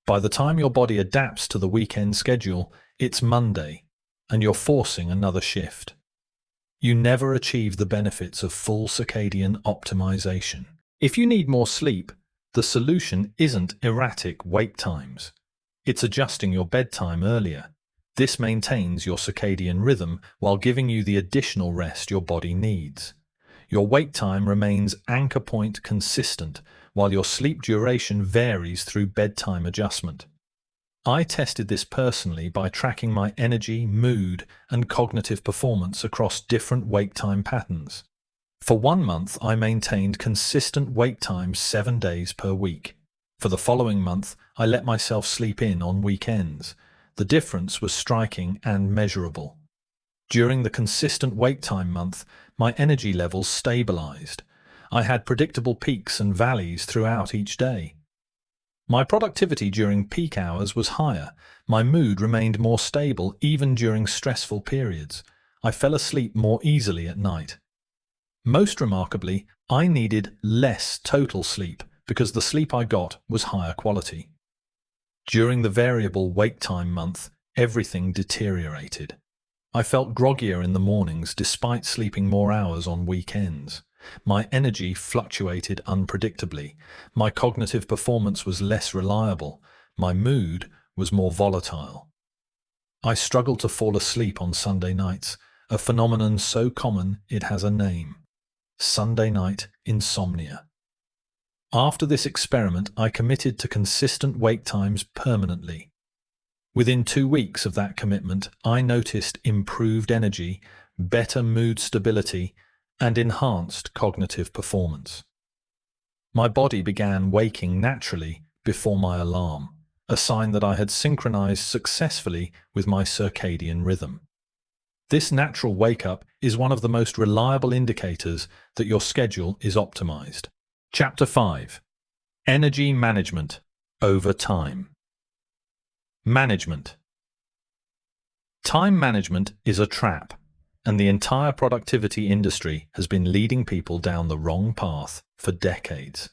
By the time your body adapts to the weekend schedule, it's Monday, and you're forcing another shift. You never achieve the benefits of full circadian optimization. If you need more sleep, the solution isn't erratic wake times. It's adjusting your bedtime earlier. This maintains your circadian rhythm while giving you the additional rest your body needs. Your wake time remains anchor point consistent, while your sleep duration varies through bedtime adjustment. I tested this personally by tracking my energy, mood, and cognitive performance across different wake time patterns. For 1 month, I maintained consistent wake times 7 days per week. For the following month, I let myself sleep in on weekends. The difference was striking and measurable. During the consistent wake time month, my energy levels stabilized. I had predictable peaks and valleys throughout each day. My productivity during peak hours was higher. My mood remained more stable even during stressful periods. I fell asleep more easily at night. Most remarkably, I needed less total sleep because the sleep I got was higher quality. During the variable wake time month, everything deteriorated. I felt groggier in the mornings despite sleeping more hours on weekends. My energy fluctuated unpredictably. My cognitive performance was less reliable. My mood was more volatile. I struggled to fall asleep on Sunday nights, a phenomenon so common it has a name: Sunday night insomnia. After this experiment, I committed to consistent wake times permanently. Within 2 weeks of that commitment, I noticed improved energy, better mood stability, and enhanced cognitive performance. My body began waking naturally before my alarm, a sign that I had synchronized successfully with my circadian rhythm. This natural wake-up is one of the most reliable indicators that your schedule is optimized. Chapter 5. Energy Management over Time. Management. Time management is a trap, and the entire productivity industry has been leading people down the wrong path for decades.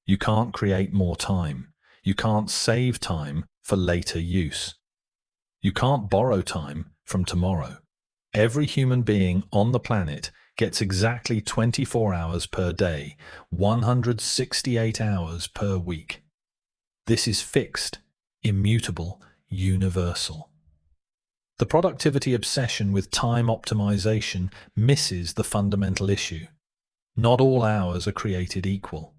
You can't create more time. You can't save time for later use. You can't borrow time from tomorrow. Every human being on the planet gets exactly 24 hours per day, 168 hours per week. This is fixed, immutable, universal. The productivity obsession with time optimization misses the fundamental issue. Not all hours are created equal.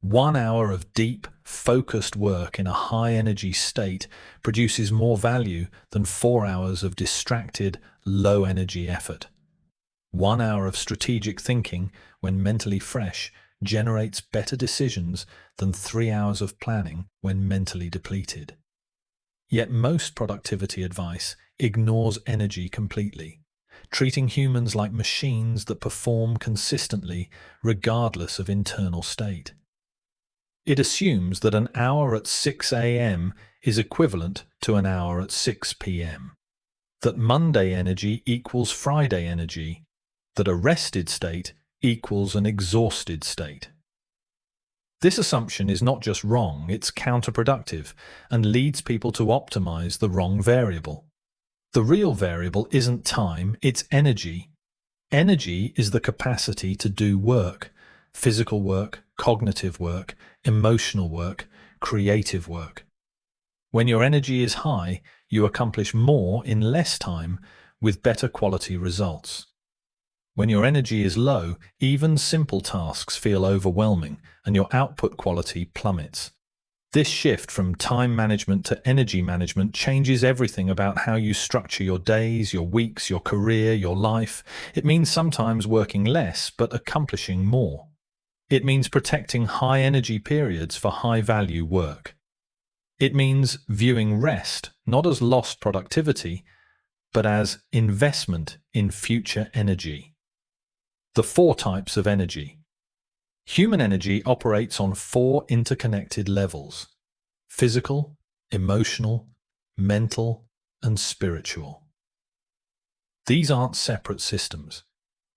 1 hour of deep, focused work in a high-energy state produces more value than 4 hours of distracted, low-energy effort. 1 hour of strategic thinking, when mentally fresh, generates better decisions than 3 hours of planning when mentally depleted. Yet most productivity advice ignores energy completely, treating humans like machines that perform consistently regardless of internal state. It assumes that an hour at 6 a.m. is equivalent to an hour at 6 p.m., that Monday energy equals Friday energy, that a rested state equals an exhausted state. This assumption is not just wrong, it's counterproductive and leads people to optimize the wrong variable. The real variable isn't time, it's energy. Energy is the capacity to do work. physical work, cognitive work, emotional work, creative work. When your energy is high, you accomplish more in less time with better quality results. When your energy is low, even simple tasks feel overwhelming and your output quality plummets. This shift from time management to energy management changes everything about how you structure your days, your weeks, your career, your life. It means sometimes working less but accomplishing more. It means protecting high energy periods for high value work. It means viewing rest not as lost productivity, but as investment in future energy. The 4 types of energy. Human energy operates on 4 interconnected levels: physical, emotional, mental, and spiritual. These aren't separate systems.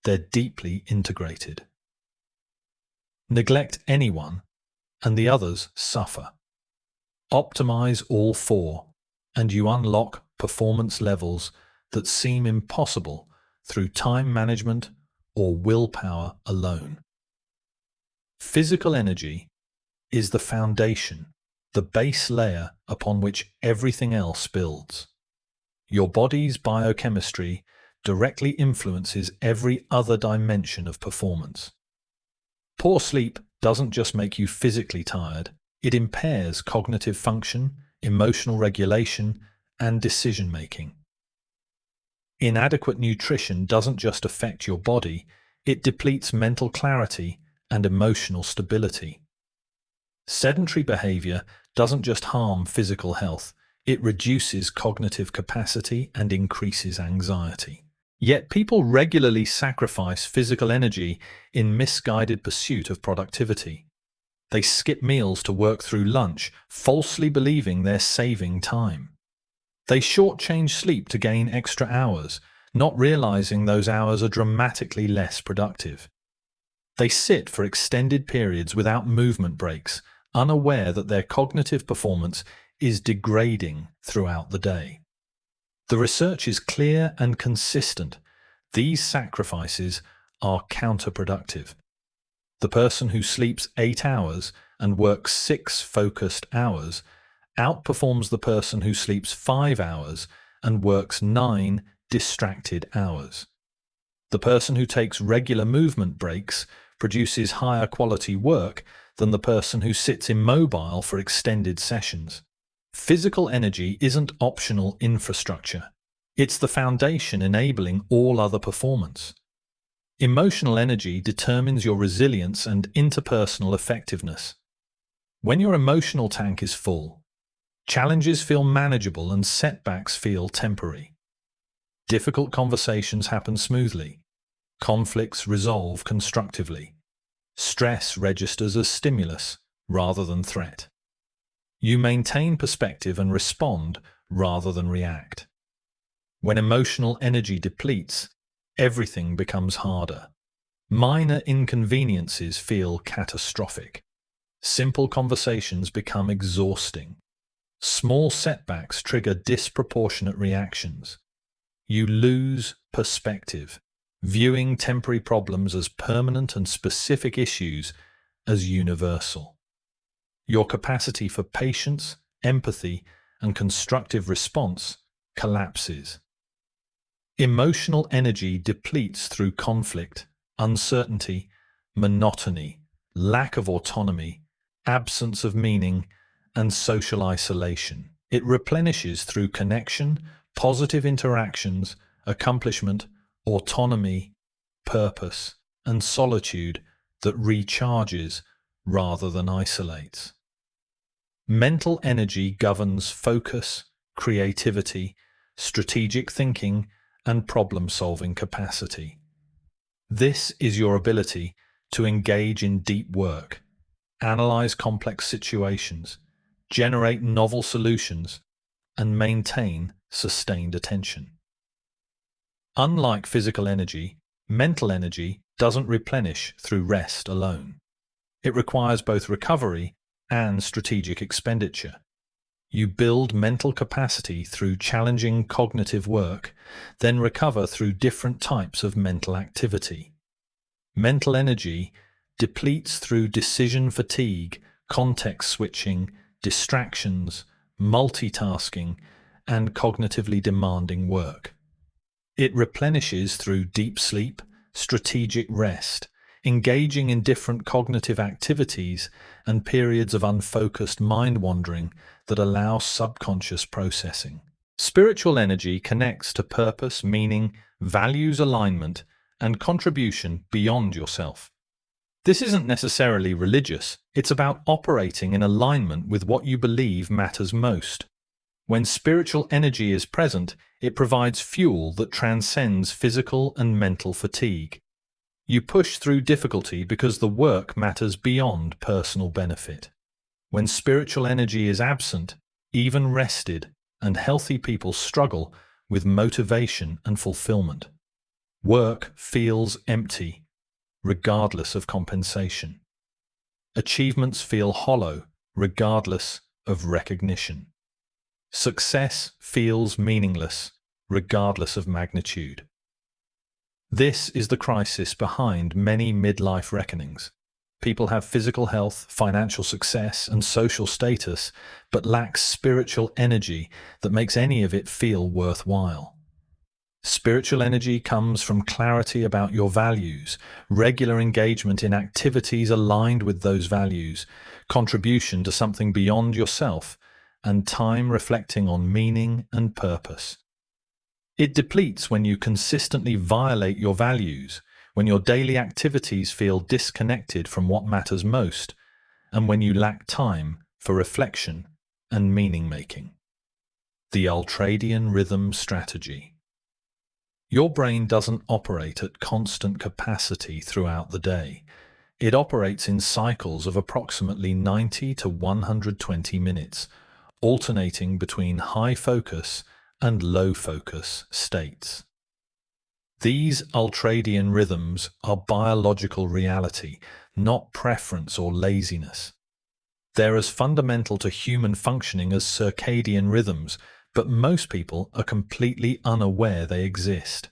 They're deeply integrated. Neglect any one, and the others suffer. Optimize all 4, and you unlock performance levels that seem impossible through time management or willpower alone. Physical energy is the foundation, the base layer upon which everything else builds. Your body's biochemistry directly influences every other dimension of performance. Poor sleep doesn't just make you physically tired, it impairs cognitive function, emotional regulation, and decision-making. Inadequate nutrition doesn't just affect your body, it depletes mental clarity and emotional stability. Sedentary behavior doesn't just harm physical health, it reduces cognitive capacity and increases anxiety. Yet people regularly sacrifice physical energy in misguided pursuit of productivity. They skip meals to work through lunch, falsely believing they're saving time. They shortchange sleep to gain extra hours, not realizing those hours are dramatically less productive. They sit for extended periods without movement breaks, unaware that their cognitive performance is degrading throughout the day. The research is clear and consistent. These sacrifices are counterproductive. The person who sleeps 8 hours and works 6 focused hours outperforms the person who sleeps 5 hours and works 9 distracted hours. The person who takes regular movement breaks produces higher quality work than the person who sits immobile for extended sessions. Physical energy isn't optional infrastructure. It's the foundation enabling all other performance. Emotional energy determines your resilience and interpersonal effectiveness. When your emotional tank is full, challenges feel manageable and setbacks feel temporary. Difficult conversations happen smoothly. Conflicts resolve constructively. Stress registers as stimulus rather than threat. You maintain perspective and respond rather than react. When emotional energy depletes, everything becomes harder. Minor inconveniences feel catastrophic. Simple conversations become exhausting. Small setbacks trigger disproportionate reactions. You lose perspective, viewing temporary problems as permanent and specific issues as universal. Your capacity for patience, empathy, and constructive response collapses. Emotional energy depletes through conflict, uncertainty, monotony, lack of autonomy, absence of meaning, and social isolation. It replenishes through connection, positive interactions, accomplishment, autonomy, purpose, and solitude that recharges rather than isolates. Mental energy governs focus, creativity, strategic thinking, and problem-solving capacity. This is your ability to engage in deep work, analyze complex situations, generate novel solutions, and maintain sustained attention. Unlike physical energy, mental energy doesn't replenish through rest alone. It requires both recovery and strategic expenditure. You build mental capacity through challenging cognitive work, then recover through different types of mental activity. Mental energy depletes through decision fatigue, context switching, distractions, multitasking, and cognitively demanding work. It replenishes through deep sleep, strategic rest, engaging in different cognitive activities, and periods of unfocused mind wandering that allow subconscious processing. Spiritual energy connects to purpose, meaning, values alignment, and contribution beyond yourself. This isn't necessarily religious, it's about operating in alignment with what you believe matters most. When spiritual energy is present, it provides fuel that transcends physical and mental fatigue. You push through difficulty because the work matters beyond personal benefit. When spiritual energy is absent, even rested and healthy people struggle with motivation and fulfillment. Work feels empty, regardless of compensation. Achievements feel hollow, regardless of recognition. Success feels meaningless, regardless of magnitude. This is the crisis behind many midlife reckonings. People have physical health, financial success, and social status, but lack spiritual energy that makes any of it feel worthwhile. Spiritual energy comes from clarity about your values, regular engagement in activities aligned with those values, contribution to something beyond yourself, and time reflecting on meaning and purpose. It depletes when you consistently violate your values, when your daily activities feel disconnected from what matters most, and when you lack time for reflection and meaning-making. The ultradian rhythm strategy. Your brain doesn't operate at constant capacity throughout the day. It operates in cycles of approximately 90 to 120 minutes, alternating between high focus and low focus states. These ultradian rhythms are biological reality, not preference or laziness. They're as fundamental to human functioning as circadian rhythms, but most people are completely unaware they exist.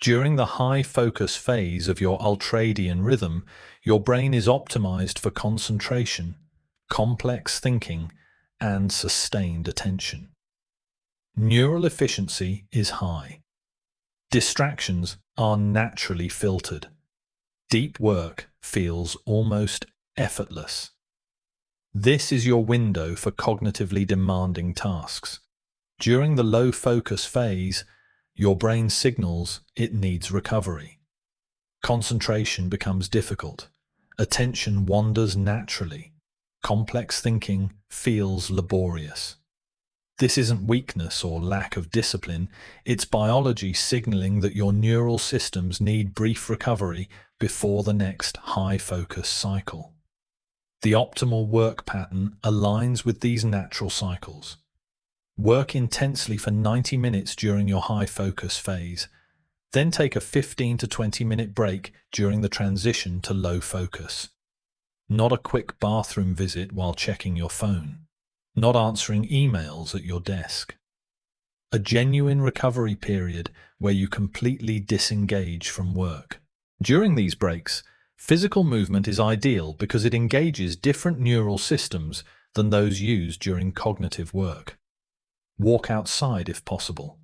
During the high focus phase of your ultradian rhythm, your brain is optimized for concentration, complex thinking, and sustained attention. Neural efficiency is high. Distractions are naturally filtered. Deep work feels almost effortless. This is your window for cognitively demanding tasks. During the low focus phase, your brain signals it needs recovery. Concentration becomes difficult. Attention wanders naturally. Complex thinking feels laborious. This isn't weakness or lack of discipline, it's biology signaling that your neural systems need brief recovery before the next high-focus cycle. The optimal work pattern aligns with these natural cycles. Work intensely for 90 minutes during your high-focus phase, then take a 15 to 20-minute break during the transition to low focus. Not a quick bathroom visit while checking your phone. Not answering emails at your desk. A genuine recovery period where you completely disengage from work. During these breaks, physical movement is ideal because it engages different neural systems than those used during cognitive work. Walk outside if possible,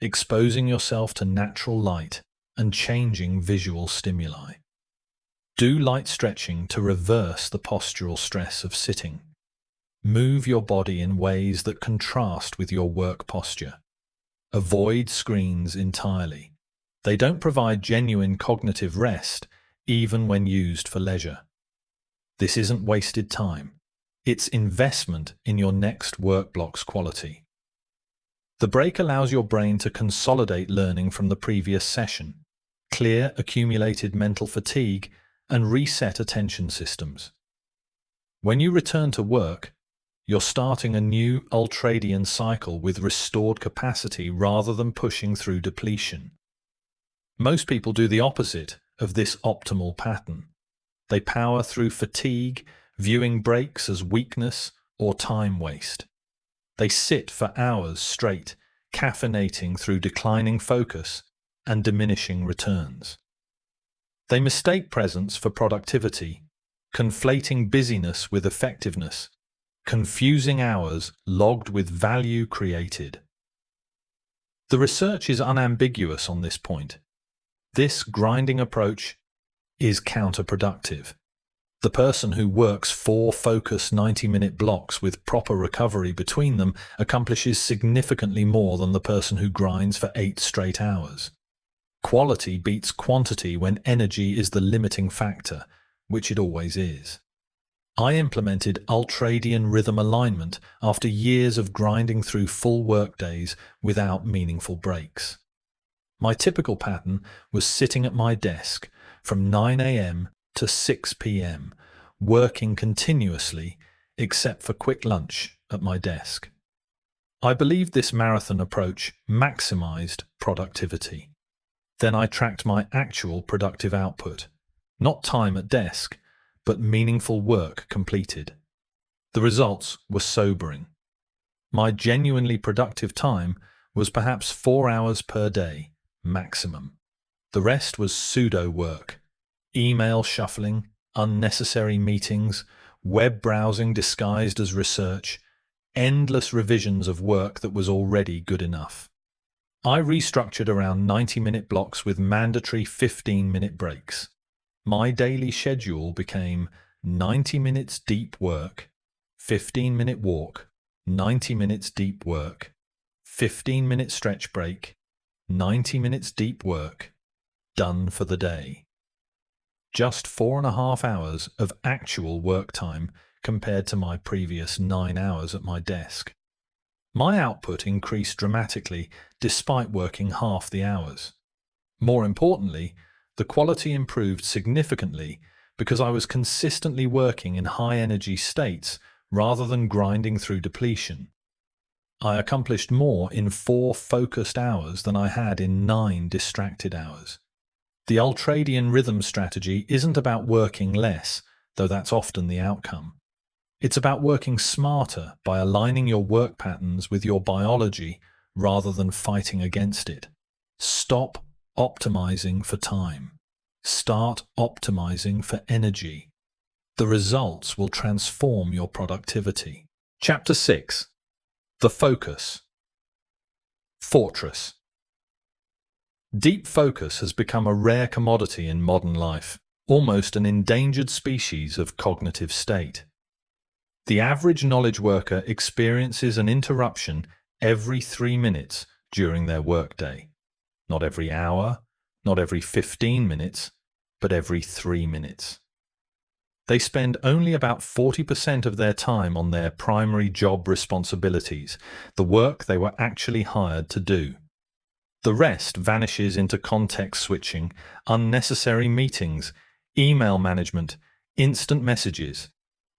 exposing yourself to natural light and changing visual stimuli. Do light stretching to reverse the postural stress of sitting. Move your body in ways that contrast with your work posture. Avoid screens entirely. They don't provide genuine cognitive rest, even when used for leisure. This isn't wasted time. It's investment in your next work block's quality. The break allows your brain to consolidate learning from the previous session, clear accumulated mental fatigue, and reset attention systems. When you return to work, you're starting a new ultradian cycle with restored capacity rather than pushing through depletion. Most people do the opposite of this optimal pattern. They power through fatigue, viewing breaks as weakness or time waste. They sit for hours straight, caffeinating through declining focus and diminishing returns. They mistake presence for productivity, conflating busyness with effectiveness, confusing hours logged with value created. The research is unambiguous on this point. This grinding approach is counterproductive. The person who works 4 focused 90-minute blocks with proper recovery between them accomplishes significantly more than the person who grinds for 8 straight hours. Quality beats quantity when energy is the limiting factor, which it always is. I implemented ultradian rhythm alignment after years of grinding through full workdays without meaningful breaks. My typical pattern was sitting at my desk from 9 a.m. to 6 p.m., working continuously except for quick lunch at my desk. I believed this marathon approach maximized productivity. Then I tracked my actual productive output, not time at desk, but meaningful work completed. The results were sobering. My genuinely productive time was perhaps 4 hours per day, maximum. The rest was pseudo work, email shuffling, unnecessary meetings, web browsing disguised as research, endless revisions of work that was already good enough. I restructured around 90-minute blocks with mandatory 15-minute breaks. My daily schedule became 90 minutes deep work, 15-minute walk, 90 minutes deep work, 15-minute stretch break, 90 minutes deep work, done for the day. Just 4.5 hours of actual work time compared to my previous 9 hours at my desk. My output increased dramatically despite working half the hours. More importantly, the quality improved significantly because I was consistently working in high-energy states rather than grinding through depletion. I accomplished more in 4 focused hours than I had in 9 distracted hours. The ultradian rhythm strategy isn't about working less, though that's often the outcome. It's about working smarter by aligning your work patterns with your biology rather than fighting against it. Stop optimizing for time. Start optimizing for energy. The results will transform your productivity. Chapter 6. The Focus. Fortress. Deep focus has become a rare commodity in modern life, almost an endangered species of cognitive state. The average knowledge worker experiences an interruption every 3 minutes during their workday. Not every hour, not every 15 minutes, but every 3 minutes. They spend only about 40% of their time on their primary job responsibilities, the work they were actually hired to do. The rest vanishes into context switching, unnecessary meetings, email management, instant messages,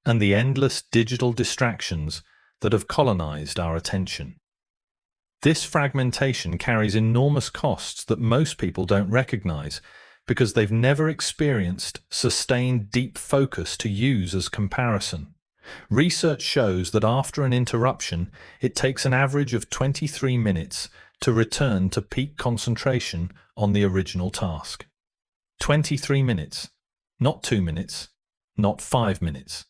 and the endless digital distractions that have colonized our attention. This fragmentation carries enormous costs that most people don't recognize because they've never experienced sustained deep focus to use as comparison. Research shows that after an interruption, it takes an average of 23 minutes to return to peak concentration on the original task. 23 minutes, not 2 minutes, not 5 minutes.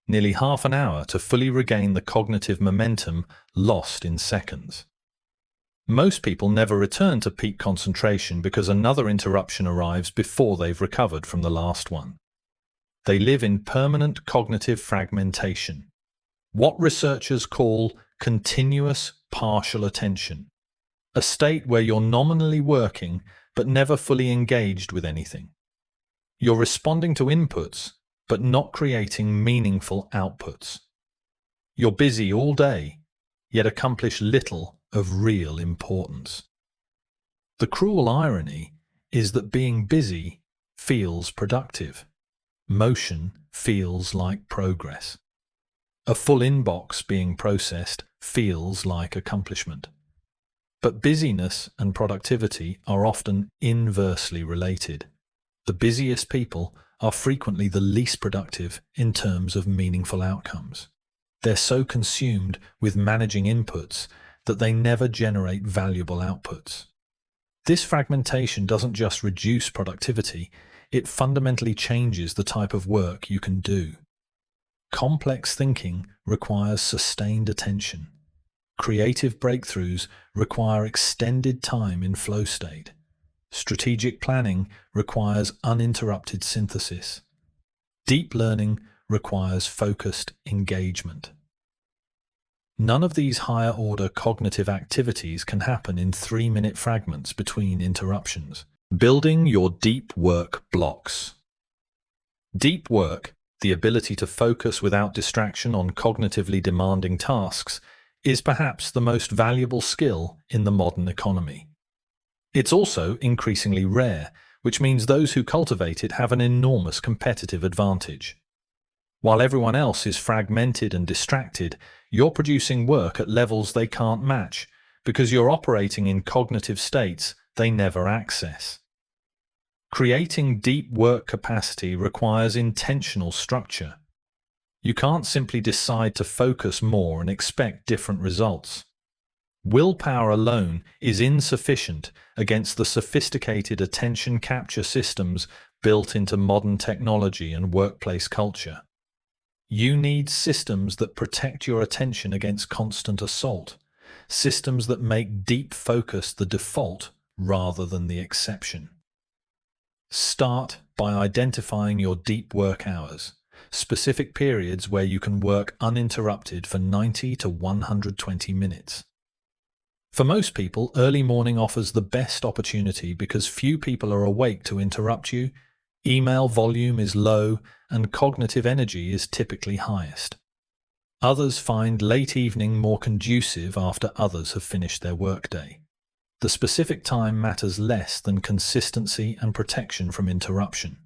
Nearly half an hour to fully regain the cognitive momentum lost in seconds. Most people never return to peak concentration because another interruption arrives before they've recovered from the last one. They live in permanent cognitive fragmentation, what researchers call continuous partial attention, a state where you're nominally working but never fully engaged with anything. You're responding to inputs but not creating meaningful outputs. You're busy all day, yet accomplish little of real importance. The cruel irony is that being busy feels productive. Motion feels like progress. A full inbox being processed feels like accomplishment. But busyness and productivity are often inversely related. The busiest people are frequently the least productive in terms of meaningful outcomes. They're so consumed with managing inputs that they never generate valuable outputs. This fragmentation doesn't just reduce productivity, it fundamentally changes the type of work you can do. Complex thinking requires sustained attention. Creative breakthroughs require extended time in flow state. Strategic planning requires uninterrupted synthesis. Deep learning requires focused engagement. None of these higher-order cognitive activities can happen in 3-minute fragments between interruptions. Building your deep work blocks. Deep work, the ability to focus without distraction on cognitively demanding tasks, is perhaps the most valuable skill in the modern economy. It's also increasingly rare, which means those who cultivate it have an enormous competitive advantage. While everyone else is fragmented and distracted, you're producing work at levels they can't match because you're operating in cognitive states they never access. Creating deep work capacity requires intentional structure. You can't simply decide to focus more and expect different results. Willpower alone is insufficient against the sophisticated attention capture systems built into modern technology and workplace culture. You need systems that protect your attention against constant assault, systems that make deep focus the default rather than the exception. Start by identifying your deep work hours, specific periods where you can work uninterrupted for 90 to 120 minutes. For most people, early morning offers the best opportunity because few people are awake to interrupt you, email volume is low, and cognitive energy is typically highest. Others find late evening more conducive after others have finished their workday. The specific time matters less than consistency and protection from interruption.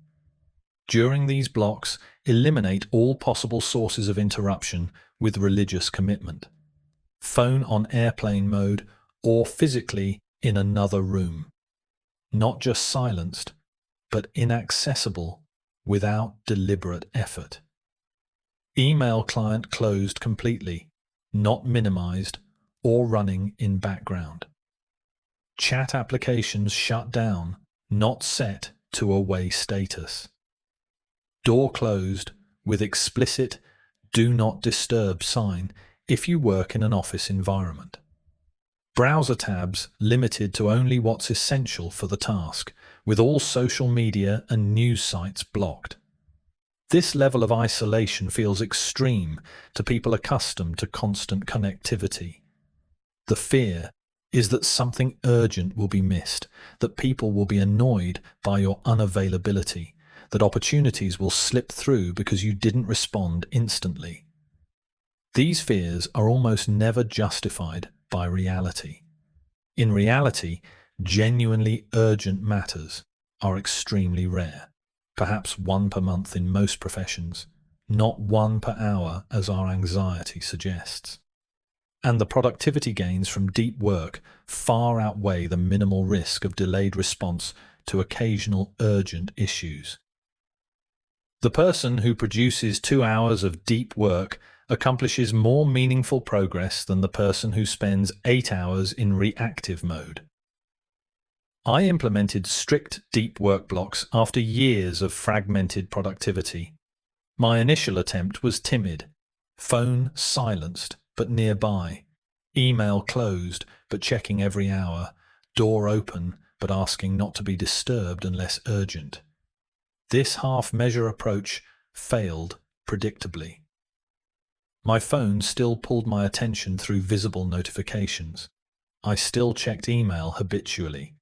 During these blocks, eliminate all possible sources of interruption with religious commitment. Phone on airplane mode or physically in another room. Not just silenced, but inaccessible without deliberate effort. Email client closed completely, not minimized or running in background. Chat applications shut down, not set to away status. Door closed with explicit "Do Not Disturb" sign if you work in an office environment. Browser tabs limited to only what's essential for the task, with all social media and news sites blocked. This level of isolation feels extreme to people accustomed to constant connectivity. The fear is that something urgent will be missed, that people will be annoyed by your unavailability, that opportunities will slip through because you didn't respond instantly. These fears are almost never justified by reality. In reality, genuinely urgent matters are extremely rare, perhaps one per month in most professions, not one per hour as our anxiety suggests. And the productivity gains from deep work far outweigh the minimal risk of delayed response to occasional urgent issues. The person who produces 2 hours of deep work accomplishes more meaningful progress than the person who spends 8 hours in reactive mode. I implemented strict deep work blocks after years of fragmented productivity. My initial attempt was timid. Phone silenced, but nearby. Email closed, but checking every hour. Door open, but asking not to be disturbed unless urgent. This half-measure approach failed predictably. My phone still pulled my attention through visible notifications. I still checked email habitually.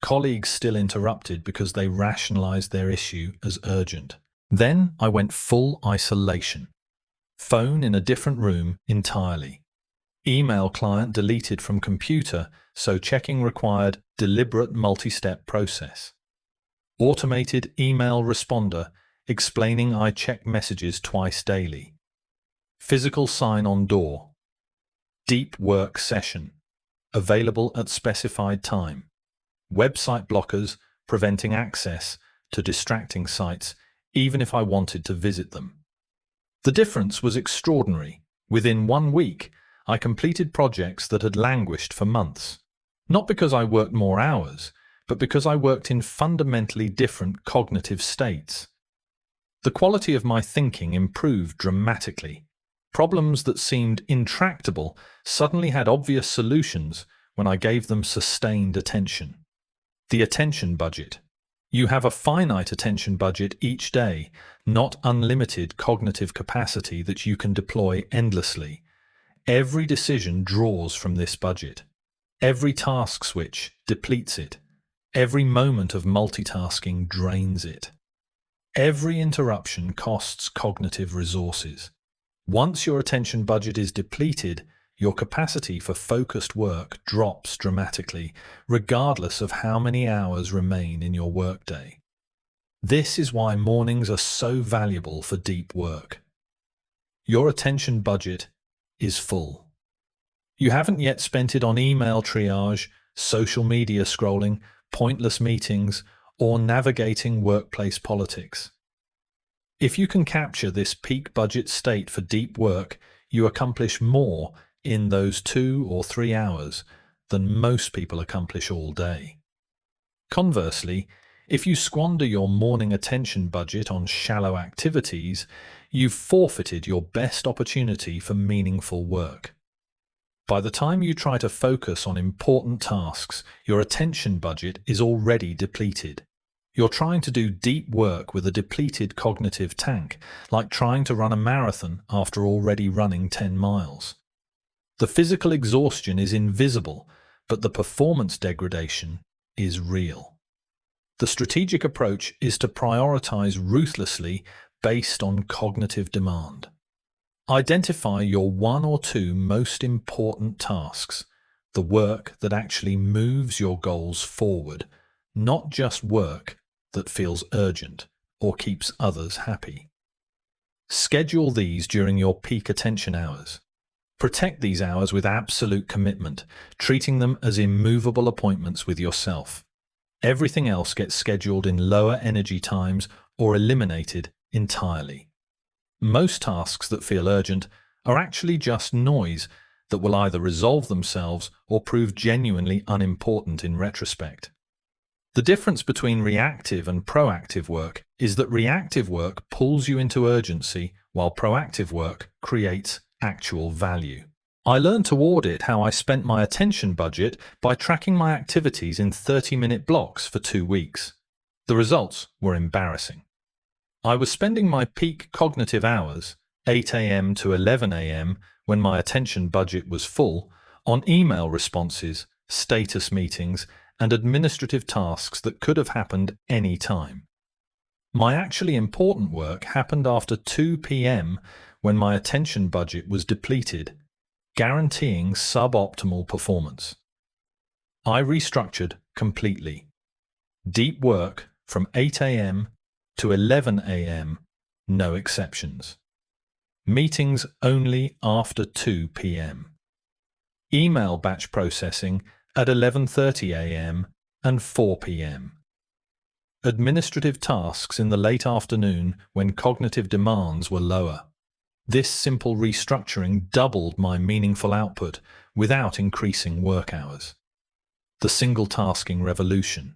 Colleagues still interrupted because they rationalized their issue as urgent. Then I went full isolation. Phone in a different room entirely. Email client deleted from computer, so checking required deliberate multi-step process. Automated email responder explaining I check messages twice daily. Physical sign on door. Deep work session. Available at specified time. Website blockers preventing access to distracting sites, even if I wanted to visit them. The difference was extraordinary. Within 1 week, I completed projects that had languished for months. Not because I worked more hours, but because I worked in fundamentally different cognitive states. The quality of my thinking improved dramatically. Problems that seemed intractable suddenly had obvious solutions when I gave them sustained attention. The attention budget. You have a finite attention budget each day, not unlimited cognitive capacity that you can deploy endlessly. Every decision draws from this budget. Every task switch depletes it. Every moment of multitasking drains it. Every interruption costs cognitive resources. Once your attention budget is depleted, your capacity for focused work drops dramatically, regardless of how many hours remain in your workday. This is why mornings are so valuable for deep work. Your attention budget is full. You haven't yet spent it on email triage, social media scrolling, pointless meetings, or navigating workplace politics. If you can capture this peak budget state for deep work, you accomplish more in those 2 or 3 hours than most people accomplish all day. Conversely, if you squander your morning attention budget on shallow activities, you've forfeited your best opportunity for meaningful work. By the time you try to focus on important tasks, your attention budget is already depleted. You're trying to do deep work with a depleted cognitive tank, like trying to run a marathon after already running 10 miles. The physical exhaustion is invisible, but the performance degradation is real. The strategic approach is to prioritize ruthlessly based on cognitive demand. Identify your 1 or 2 most important tasks, the work that actually moves your goals forward, not just work that feels urgent or keeps others happy. Schedule these during your peak attention hours. Protect these hours with absolute commitment, treating them as immovable appointments with yourself. Everything else gets scheduled in lower energy times or eliminated entirely. Most tasks that feel urgent are actually just noise that will either resolve themselves or prove genuinely unimportant in retrospect. The difference between reactive and proactive work is that reactive work pulls you into urgency, while proactive work creates actual value. I learned to audit how I spent my attention budget by tracking my activities in 30-minute blocks for 2 weeks. The results were embarrassing. I was spending my peak cognitive hours, 8 a.m. to 11 a.m., when my attention budget was full, on email responses, status meetings, and administrative tasks that could have happened any time. My actually important work happened after 2 p.m. when my attention budget was depleted, guaranteeing suboptimal performance. I restructured completely. Deep work from 8 a.m. to 11 a.m., no exceptions. Meetings only after 2 p.m. Email batch processing at 11:30 a.m. and 4 p.m. Administrative tasks in the late afternoon when cognitive demands were lower. This simple restructuring doubled my meaningful output without increasing work hours. The single-tasking revolution.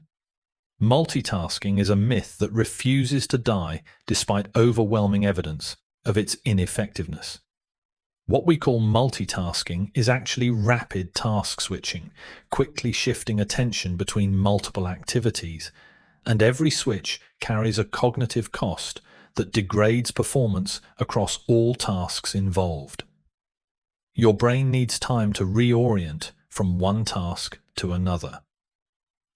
Multitasking is a myth that refuses to die despite overwhelming evidence of its ineffectiveness. What we call multitasking is actually rapid task switching, quickly shifting attention between multiple activities, and every switch carries a cognitive cost that degrades performance across all tasks involved. Your brain needs time to reorient from one task to another.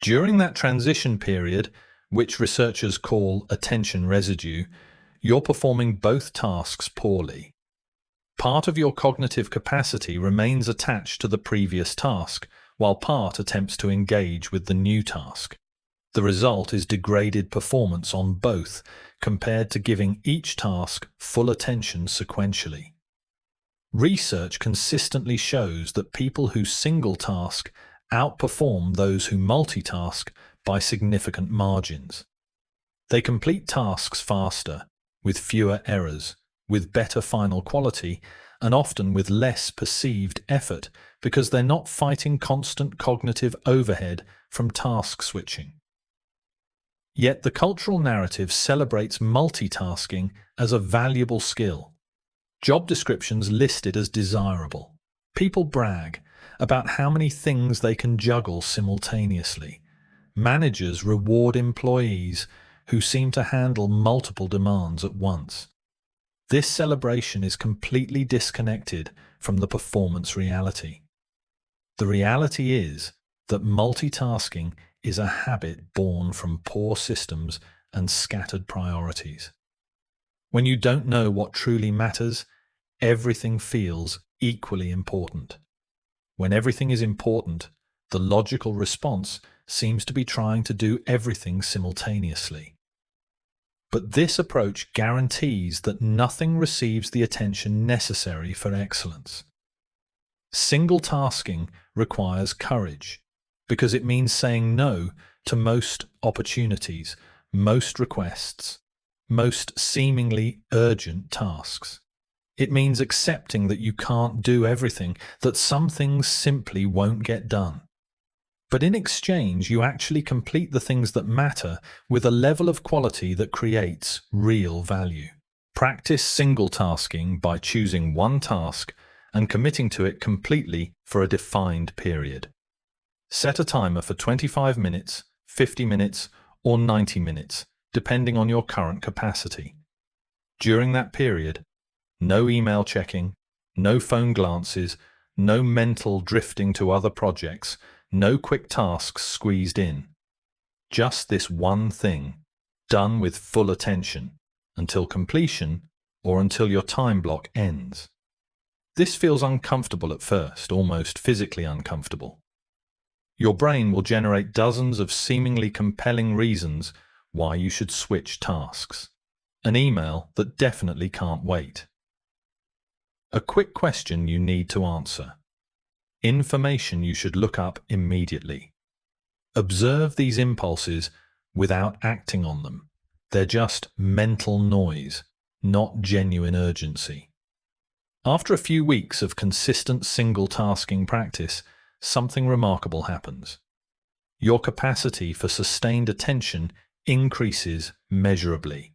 During that transition period, which researchers call attention residue, you're performing both tasks poorly. Part of your cognitive capacity remains attached to the previous task, while part attempts to engage with the new task. The result is degraded performance on both, compared to giving each task full attention sequentially. Research consistently shows that people who single-task outperform those who multitask by significant margins. They complete tasks faster, with fewer errors, with better final quality, and often with less perceived effort because they're not fighting constant cognitive overhead from task switching. Yet the cultural narrative celebrates multitasking as a valuable skill. Job descriptions list it as desirable. People brag about how many things they can juggle simultaneously. Managers reward employees who seem to handle multiple demands at once. This celebration is completely disconnected from the performance reality. The reality is that multitasking is a habit born from poor systems and scattered priorities. When you don't know what truly matters, everything feels equally important. When everything is important, the logical response seems to be trying to do everything simultaneously. But this approach guarantees that nothing receives the attention necessary for excellence. Single tasking requires courage because it means saying no to most opportunities, most requests, most seemingly urgent tasks. It means accepting that you can't do everything, that some things simply won't get done. But in exchange, you actually complete the things that matter with a level of quality that creates real value. Practice single tasking by choosing one task and committing to it completely for a defined period. Set a timer for 25 minutes, 50 minutes, or 90 minutes, depending on your current capacity. During that period, no email checking, no phone glances, no mental drifting to other projects, no quick tasks squeezed in. Just this one thing, done with full attention, until completion or until your time block ends. This feels uncomfortable at first, almost physically uncomfortable. Your brain will generate dozens of seemingly compelling reasons why you should switch tasks. An email that definitely can't wait. A quick question you need to answer. Information you should look up immediately. Observe these impulses without acting on them. They're just mental noise, not genuine urgency. After a few weeks of consistent single-tasking practice, something remarkable happens. Your capacity for sustained attention increases measurably.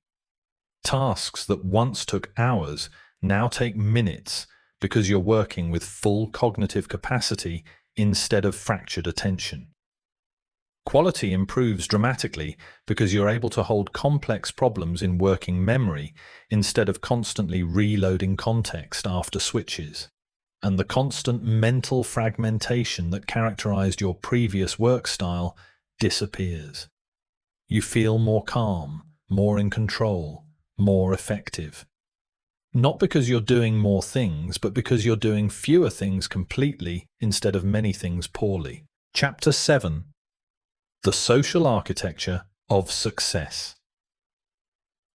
Tasks that once took hours now take minutes because you're working with full cognitive capacity instead of fractured attention. Quality improves dramatically because you're able to hold complex problems in working memory instead of constantly reloading context after switches. And the constant mental fragmentation that characterized your previous work style disappears. You feel more calm, more in control, more effective. Not because you're doing more things, but because you're doing fewer things completely instead of many things poorly. Chapter 7. The Social Architecture of Success.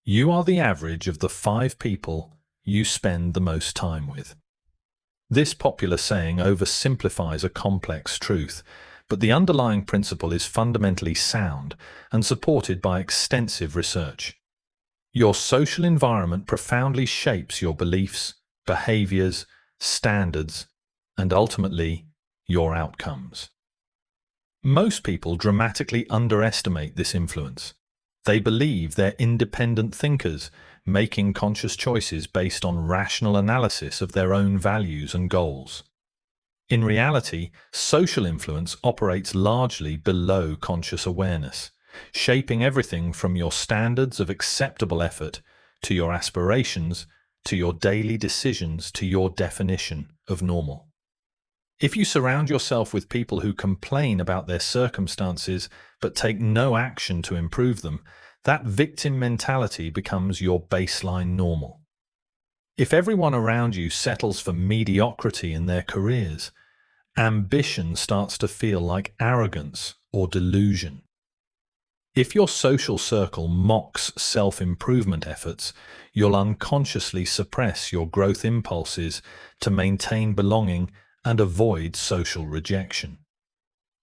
You are the average of the 5 people you spend the most time with. This popular saying oversimplifies a complex truth, but the underlying principle is fundamentally sound and supported by extensive research. Your social environment profoundly shapes your beliefs, behaviors, standards, and ultimately, your outcomes. Most people dramatically underestimate this influence. They believe they're independent thinkers, making conscious choices based on rational analysis of their own values and goals. In reality, social influence operates largely below conscious awareness, shaping everything from your standards of acceptable effort to your aspirations, to your daily decisions, to your definition of normal. If you surround yourself with people who complain about their circumstances but take no action to improve them, that victim mentality becomes your baseline normal. If everyone around you settles for mediocrity in their careers, ambition starts to feel like arrogance or delusion. If your social circle mocks self-improvement efforts, you'll unconsciously suppress your growth impulses to maintain belonging and avoid social rejection.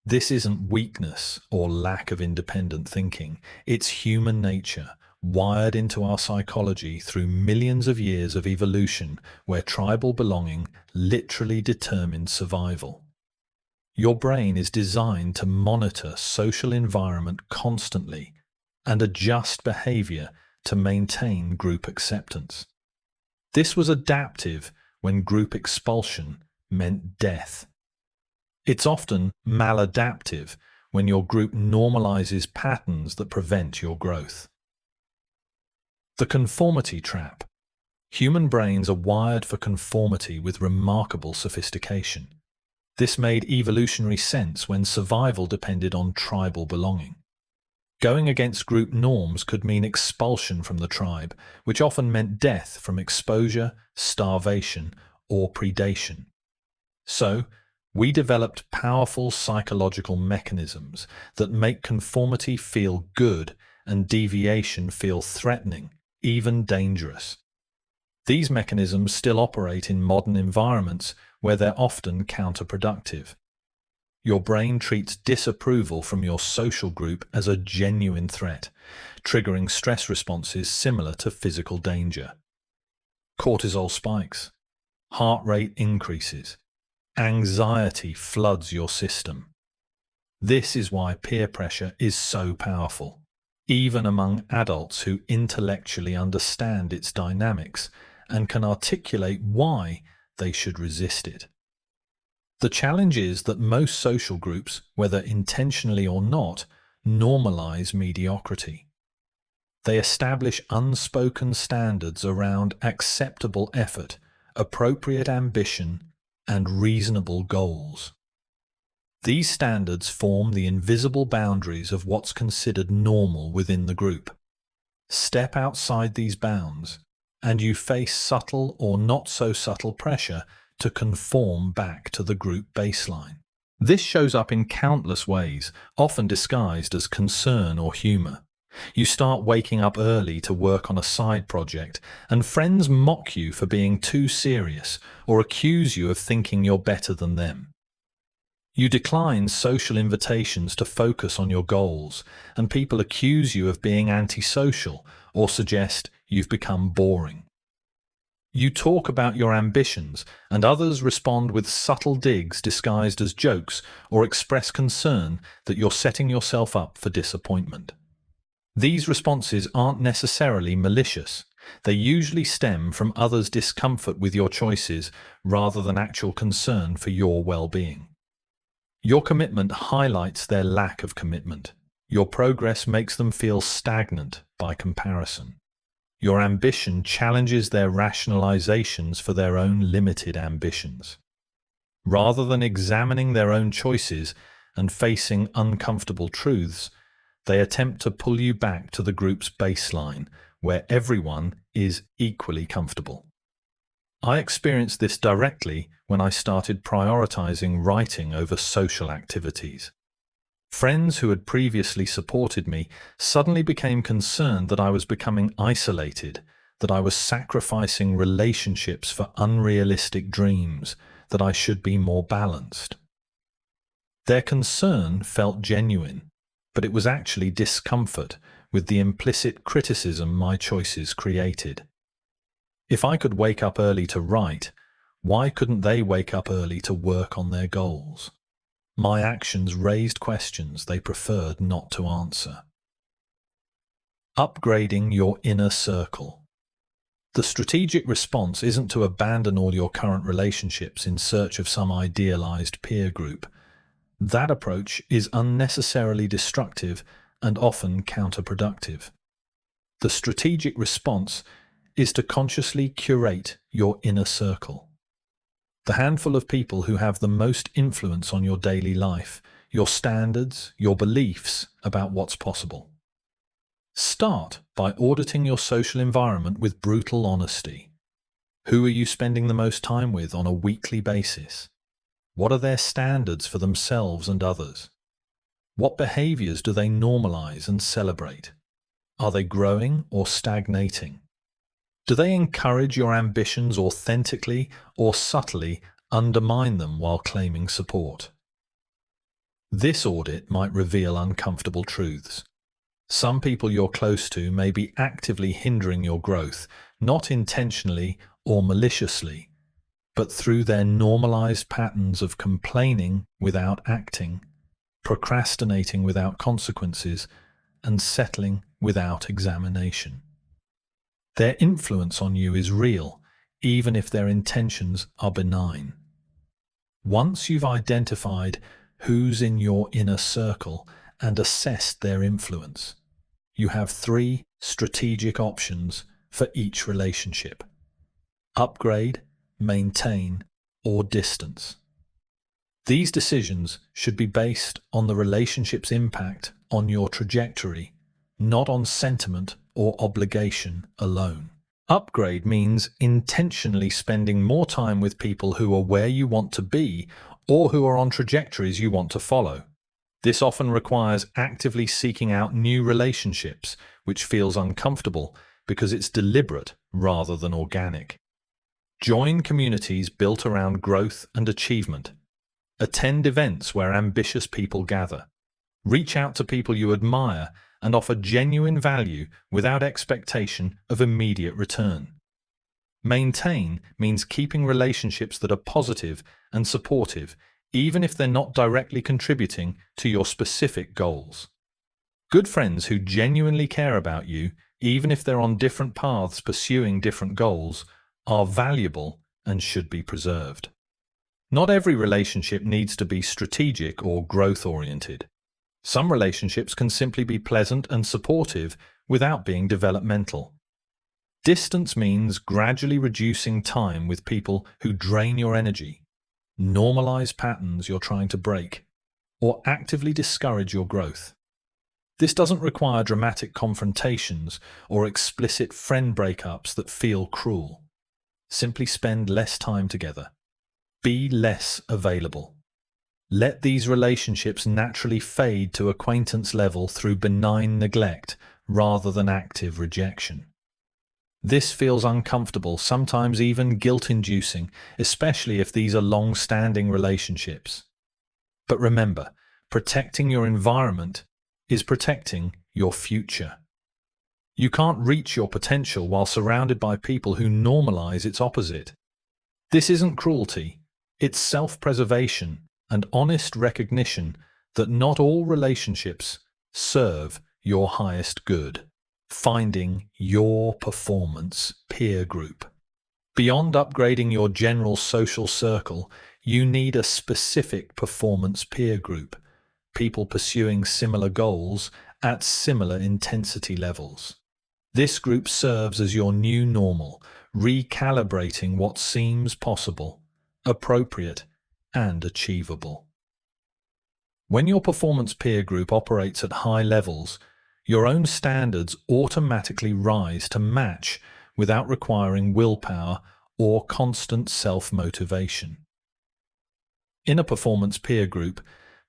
This isn't weakness or lack of independent thinking. It's human nature, wired into our psychology through millions of years of evolution, where tribal belonging literally determined survival. Your brain is designed to monitor social environment constantly and adjust behavior to maintain group acceptance. This was adaptive when group expulsion meant death. It's often maladaptive when your group normalizes patterns that prevent your growth. The conformity trap. Human brains are wired for conformity with remarkable sophistication. This made evolutionary sense when survival depended on tribal belonging. Going against group norms could mean expulsion from the tribe, which often meant death from exposure, starvation, or predation. So, we developed powerful psychological mechanisms that make conformity feel good and deviation feel threatening, even dangerous. These mechanisms still operate in modern environments where they're often counterproductive. Your brain treats disapproval from your social group as a genuine threat, triggering stress responses similar to physical danger. Cortisol spikes, heart rate increases, anxiety floods your system. This is why peer pressure is so powerful, even among adults who intellectually understand its dynamics and can articulate why they should resist it. The challenge is that most social groups, whether intentionally or not, normalize mediocrity. They establish unspoken standards around acceptable effort, appropriate ambition, and reasonable goals. These standards form the invisible boundaries of what's considered normal within the group. Step outside these bounds, and you face subtle or not so subtle pressure to conform back to the group baseline. This shows up in countless ways, often disguised as concern or humor. You start waking up early to work on a side project, and friends mock you for being too serious or accuse you of thinking you're better than them. You decline social invitations to focus on your goals, and people accuse you of being antisocial or suggest you've become boring. You talk about your ambitions, and others respond with subtle digs disguised as jokes or express concern that you're setting yourself up for disappointment. These responses aren't necessarily malicious. They usually stem from others' discomfort with your choices rather than actual concern for your well-being. Your commitment highlights their lack of commitment. Your progress makes them feel stagnant by comparison. Your ambition challenges their rationalizations for their own limited ambitions. Rather than examining their own choices and facing uncomfortable truths, they attempt to pull you back to the group's baseline, where everyone is equally comfortable. I experienced this directly when I started prioritizing writing over social activities. Friends who had previously supported me suddenly became concerned that I was becoming isolated, that I was sacrificing relationships for unrealistic dreams, that I should be more balanced. Their concern felt genuine, but it was actually discomfort with the implicit criticism my choices created. If I could wake up early to write, why couldn't they wake up early to work on their goals? My actions raised questions they preferred not to answer. Upgrading your inner circle. The strategic response isn't to abandon all your current relationships in search of some idealized peer group. That approach is unnecessarily destructive and often counterproductive. The strategic response is to consciously curate your inner circle. The handful of people who have the most influence on your daily life, your standards, your beliefs about what's possible. Start by auditing your social environment with brutal honesty. Who are you spending the most time with on a weekly basis? What are their standards for themselves and others? What behaviors do they normalize and celebrate? Are they growing or stagnating? Do they encourage your ambitions authentically or subtly undermine them while claiming support? This audit might reveal uncomfortable truths. Some people you're close to may be actively hindering your growth, not intentionally or maliciously, but through their normalized patterns of complaining without acting, procrastinating without consequences, and settling without examination. Their influence on you is real, even if their intentions are benign. Once you've identified who's in your inner circle and assessed their influence, you have 3 strategic options for each relationship: upgrade, maintain, or distance. These decisions should be based on the relationship's impact on your trajectory, not on sentiment or obligation alone. Upgrade means intentionally spending more time with people who are where you want to be or who are on trajectories you want to follow. This often requires actively seeking out new relationships, which feels uncomfortable because it's deliberate rather than organic. Join communities built around growth and achievement. Attend events where ambitious people gather. Reach out to people you admire and offer genuine value without expectation of immediate return. Maintain means keeping relationships that are positive and supportive, even if they're not directly contributing to your specific goals. Good friends who genuinely care about you, even if they're on different paths pursuing different goals, are valuable and should be preserved. Not every relationship needs to be strategic or growth-oriented. Some relationships can simply be pleasant and supportive without being developmental. Distance means gradually reducing time with people who drain your energy, normalize patterns you're trying to break, or actively discourage your growth. This doesn't require dramatic confrontations or explicit friend breakups that feel cruel. Simply spend less time together. Be less available. Let these relationships naturally fade to acquaintance level through benign neglect rather than active rejection. This feels uncomfortable, sometimes even guilt-inducing, especially if these are long-standing relationships. But remember, protecting your environment is protecting your future. You can't reach your potential while surrounded by people who normalize its opposite. This isn't cruelty, it's self-preservation and honest recognition that not all relationships serve your highest good. Finding your performance peer group. Beyond upgrading your general social circle, you need a specific performance peer group, people pursuing similar goals at similar intensity levels. This group serves as your new normal, recalibrating what seems possible, appropriate, and achievable. When your performance peer group operates at high levels, your own standards automatically rise to match without requiring willpower or constant self-motivation. In a performance peer group,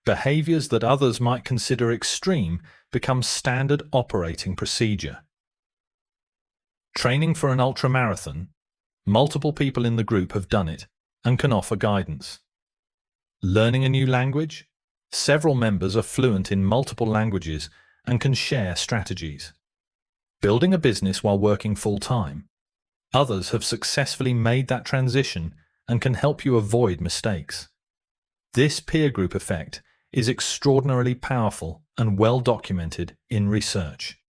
behaviors that others might consider extreme become standard operating procedure. Training for an ultramarathon, multiple people in the group have done it and can offer guidance. Learning a new language, several members are fluent in multiple languages and can share strategies. Building a business while working full-time, others have successfully made that transition and can help you avoid mistakes. This peer group effect is extraordinarily powerful and well documented in research.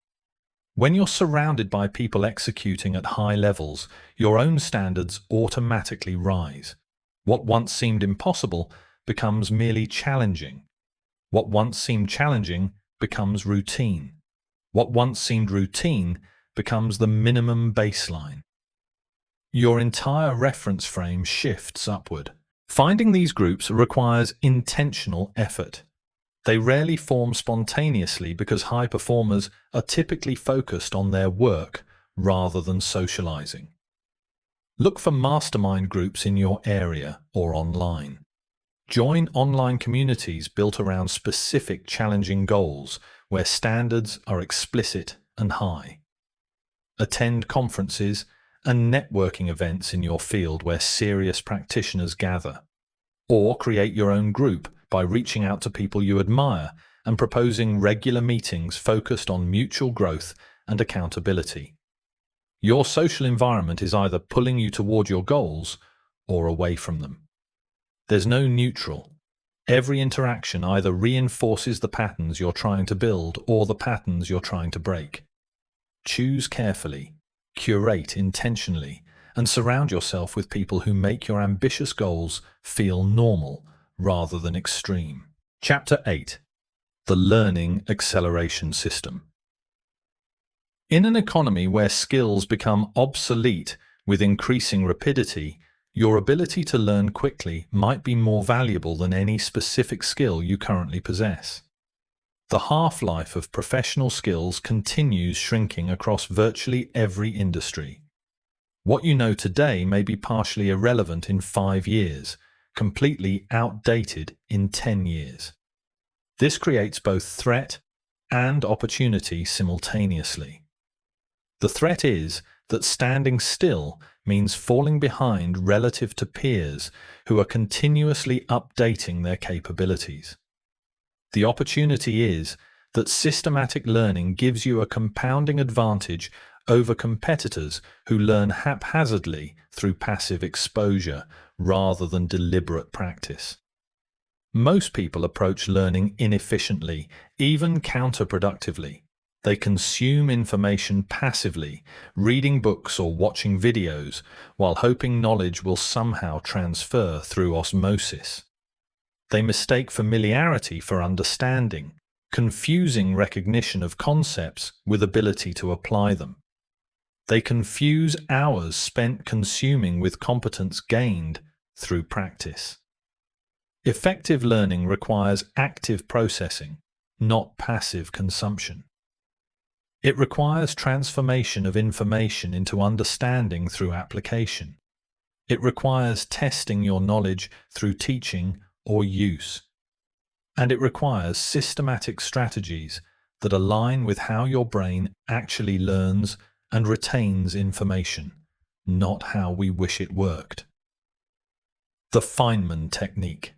When you're surrounded by people executing at high levels, your own standards automatically rise. What once seemed impossible becomes merely challenging. What once seemed challenging becomes routine. What once seemed routine becomes the minimum baseline. Your entire reference frame shifts upward. Finding these groups requires intentional effort. They rarely form spontaneously because high performers are typically focused on their work rather than socializing. Look for mastermind groups in your area or online. Join online communities built around specific challenging goals where standards are explicit and high. Attend conferences and networking events in your field where serious practitioners gather. Or create your own group by reaching out to people you admire and proposing regular meetings focused on mutual growth and accountability. Your social environment is either pulling you toward your goals or away from them. There's no neutral. Every interaction either reinforces the patterns you're trying to build or the patterns you're trying to break. Choose carefully, curate intentionally, and surround yourself with people who make your ambitious goals feel normal rather than extreme. Chapter 8. The Learning Acceleration System. In an economy where skills become obsolete with increasing rapidity, your ability to learn quickly might be more valuable than any specific skill you currently possess. The half-life of professional skills continues shrinking across virtually every industry. What you know today may be partially irrelevant in 5 years, completely outdated in 10 years. This creates both threat and opportunity simultaneously. The threat is that standing still means falling behind relative to peers who are continuously updating their capabilities. The opportunity is that systematic learning gives you a compounding advantage over competitors who learn haphazardly through passive exposure rather than deliberate practice. Most people approach learning inefficiently, even counterproductively. They consume information passively, reading books or watching videos, while hoping knowledge will somehow transfer through osmosis. They mistake familiarity for understanding, confusing recognition of concepts with ability to apply them. They confuse hours spent consuming with competence gained through practice. Effective learning requires active processing, not passive consumption. It requires transformation of information into understanding through application. It requires testing your knowledge through teaching or use. And it requires systematic strategies that align with how your brain actually learns and retains information, not how we wish it worked. The Feynman Technique.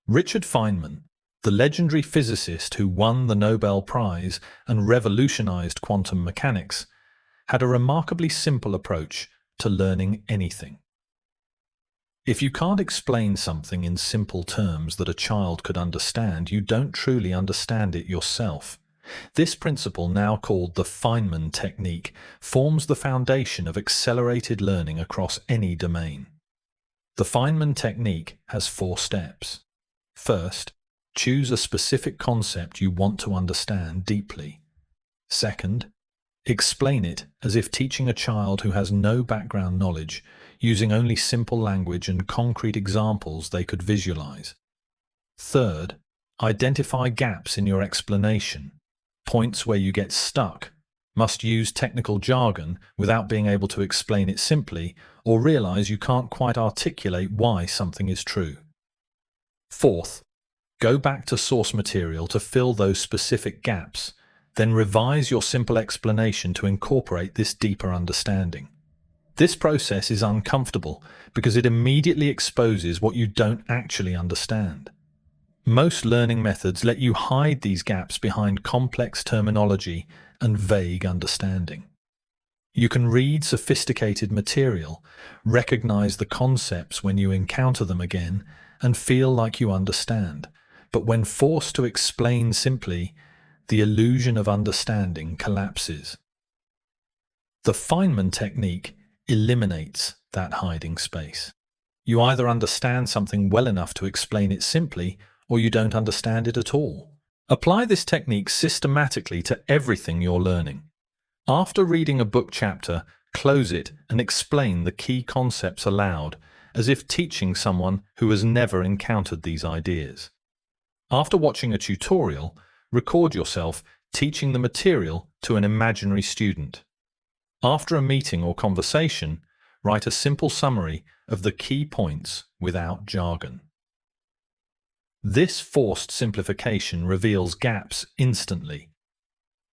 Richard Feynman, the legendary physicist who won the Nobel Prize and revolutionized quantum mechanics, had a remarkably simple approach to learning anything. If you can't explain something in simple terms that a child could understand, you don't truly understand it yourself. This principle, now called the Feynman Technique, forms the foundation of accelerated learning across any domain. The Feynman Technique has 4 steps. First, choose a specific concept you want to understand deeply. Second, explain it as if teaching a child who has no background knowledge, using only simple language and concrete examples they could visualize. Third, identify gaps in your explanation, points where you get stuck, must use technical jargon without being able to explain it simply, or realize you can't quite articulate why something is true. Fourth, go back to source material to fill those specific gaps, then revise your simple explanation to incorporate this deeper understanding. This process is uncomfortable because it immediately exposes what you don't actually understand. Most learning methods let you hide these gaps behind complex terminology and vague understanding. You can read sophisticated material, recognize the concepts when you encounter them again, and feel like you understand. But when forced to explain simply, the illusion of understanding collapses. The Feynman Technique eliminates that hiding space. You either understand something well enough to explain it simply, or you don't understand it at all. Apply this technique systematically to everything you're learning. After reading a book chapter, close it and explain the key concepts aloud, as if teaching someone who has never encountered these ideas. After watching a tutorial, record yourself teaching the material to an imaginary student. After a meeting or conversation, write a simple summary of the key points without jargon. This forced simplification reveals gaps instantly.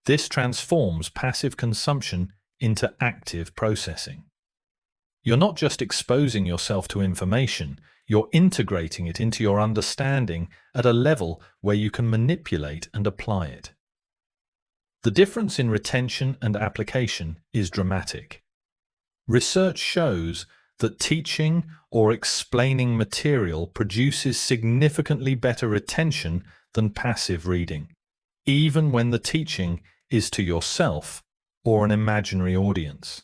This transforms passive consumption into active processing. You're not just exposing yourself to information, you're integrating it into your understanding at a level where you can manipulate and apply it. The difference in retention and application is dramatic. Research shows that teaching or explaining material produces significantly better retention than passive reading, even when the teaching is to yourself or an imaginary audience.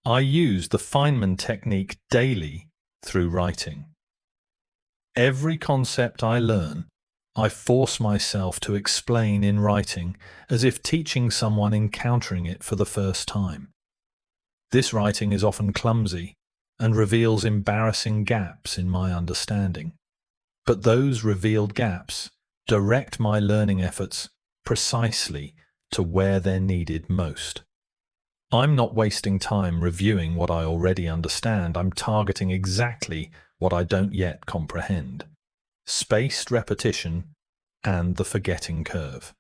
I use the Feynman technique daily through writing. Every concept I learn, I force myself to explain in writing as if teaching someone encountering it for the first time. This writing is often clumsy and reveals embarrassing gaps in my understanding. But those revealed gaps direct my learning efforts precisely to where they're needed most. I'm not wasting time reviewing what I already understand. I'm targeting exactly what I don't yet comprehend. Spaced repetition and the forgetting curve.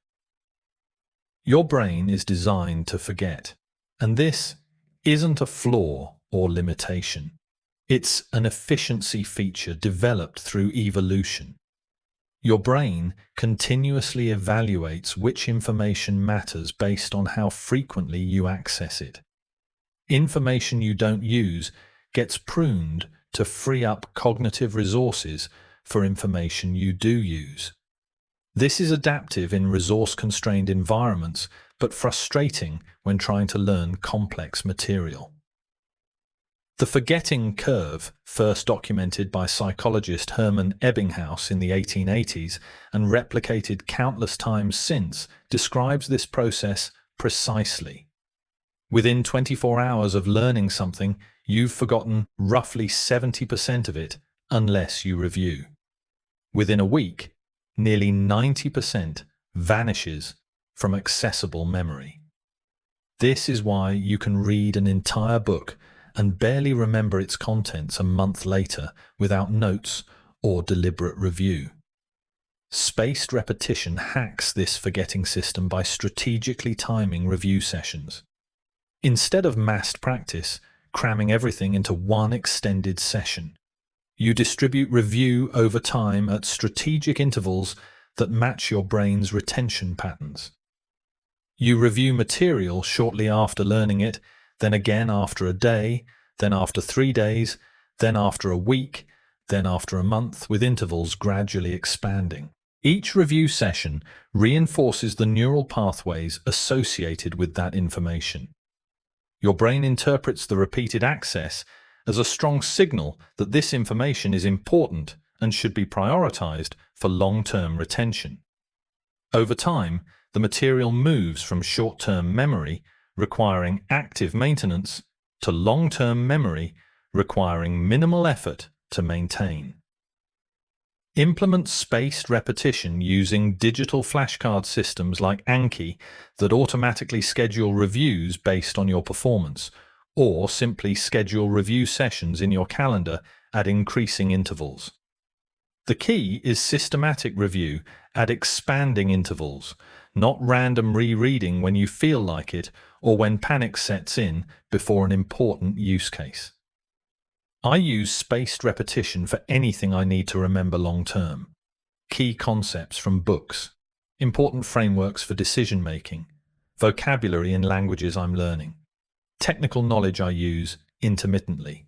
Your brain is designed to forget, and this isn't a flaw or limitation. It's an efficiency feature developed through evolution. Your brain continuously evaluates which information matters based on how frequently you access it. Information you don't use gets pruned to free up cognitive resources for information you do use. This is adaptive in resource-constrained environments, but frustrating when trying to learn complex material. The forgetting curve, first documented by psychologist Hermann Ebbinghaus in the 1880s and replicated countless times since, describes this process precisely. Within 24 hours of learning something, you've forgotten roughly 70% of it unless you review. Within a week, nearly 90% vanishes from accessible memory. This is why you can read an entire book and barely remember its contents a month later without notes or deliberate review. Spaced repetition hacks this forgetting system by strategically timing review sessions. Instead of massed practice, cramming everything into one extended session, you distribute review over time at strategic intervals that match your brain's retention patterns. You review material shortly after learning it, then again after a day, then after 3 days, then after a week, then after a month, with intervals gradually expanding. Each review session reinforces the neural pathways associated with that information. Your brain interprets the repeated access as a strong signal that this information is important and should be prioritized for long-term retention. Over time, the material moves from short-term memory, requiring active maintenance, to long-term memory, requiring minimal effort to maintain. Implement spaced repetition using digital flashcard systems like Anki that automatically schedule reviews based on your performance, or simply schedule review sessions in your calendar at increasing intervals. The key is systematic review at expanding intervals, not random rereading when you feel like it or when panic sets in before an important use case. I use spaced repetition for anything I need to remember long-term. Key concepts from books, important frameworks for decision-making, vocabulary in languages I'm learning, technical knowledge I use intermittently.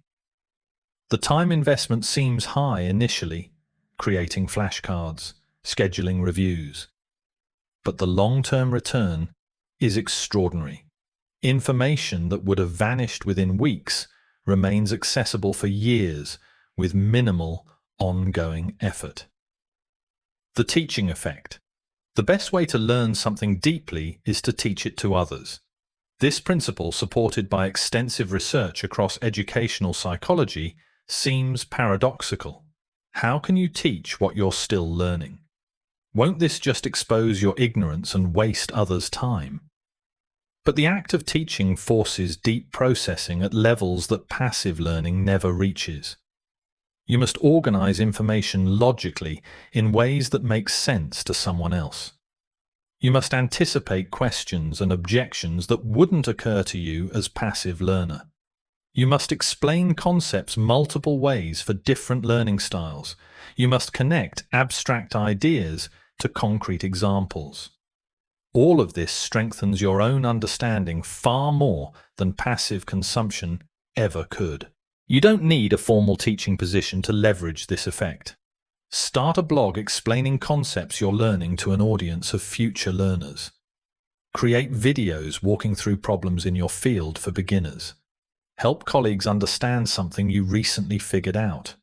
The time investment seems high initially, creating flashcards, scheduling reviews. But the long-term return is extraordinary. Information that would have vanished within weeks remains accessible for years with minimal ongoing effort. The teaching effect. The best way to learn something deeply is to teach it to others. This principle, supported by extensive research across educational psychology, seems paradoxical. How can you teach what you're still learning? Won't this just expose your ignorance and waste others' time? But the act of teaching forces deep processing at levels that passive learning never reaches. You must organize information logically in ways that make sense to someone else. You must anticipate questions and objections that wouldn't occur to you as passive learner. You must explain concepts multiple ways for different learning styles. You must connect abstract ideas to concrete examples. All of this strengthens your own understanding far more than passive consumption ever could. You don't need a formal teaching position to leverage this effect. Start a blog explaining concepts you're learning to an audience of future learners. Create videos walking through problems in your field for beginners. Help colleagues understand something you recently figured out.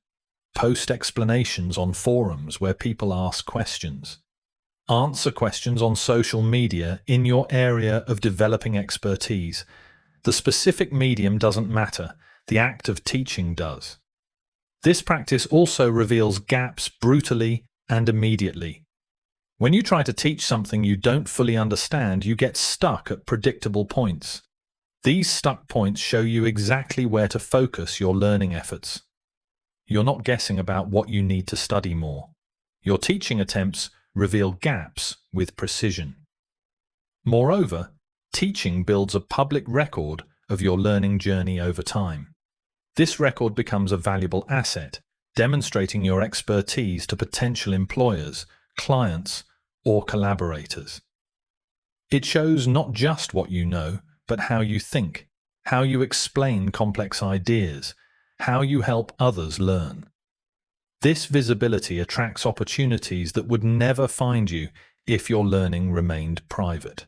Post explanations on forums where people ask questions. Answer questions on social media in your area of developing expertise. The specific medium doesn't matter, the act of teaching does. This practice also reveals gaps brutally and immediately. When you try to teach something you don't fully understand, you get stuck at predictable points. These stuck points show you exactly where to focus your learning efforts. You're not guessing about what you need to study more. Your teaching attempts reveal gaps with precision. Moreover, teaching builds a public record of your learning journey over time. This record becomes a valuable asset, demonstrating your expertise to potential employers, clients, or collaborators. It shows not just what you know, but how you think, how you explain complex ideas, how you help others learn. This visibility attracts opportunities that would never find you if your learning remained private.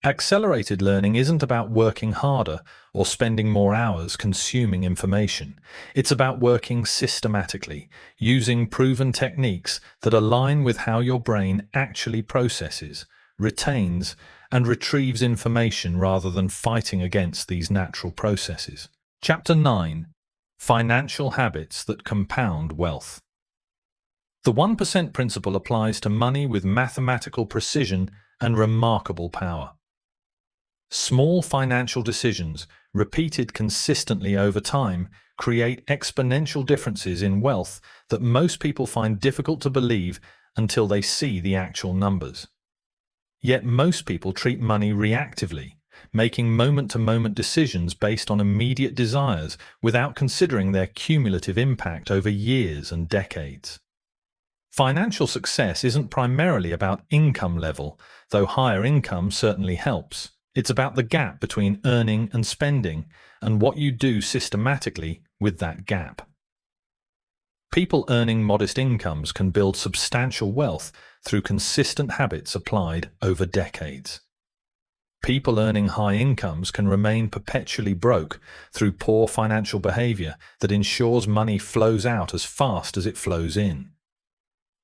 Accelerated learning isn't about working harder or spending more hours consuming information. It's about working systematically, using proven techniques that align with how your brain actually processes, retains, and retrieves information rather than fighting against these natural processes. Chapter 9: Financial Habits that Compound Wealth. The 1% principle applies to money with mathematical precision and remarkable power. Small financial decisions, repeated consistently over time, create exponential differences in wealth that most people find difficult to believe until they see the actual numbers. Yet most people treat money reactively, making moment-to-moment decisions based on immediate desires without considering their cumulative impact over years and decades. Financial success isn't primarily about income level, though higher income certainly helps. It's about the gap between earning and spending, and what you do systematically with that gap. People earning modest incomes can build substantial wealth through consistent habits applied over decades. People earning high incomes can remain perpetually broke through poor financial behavior that ensures money flows out as fast as it flows in.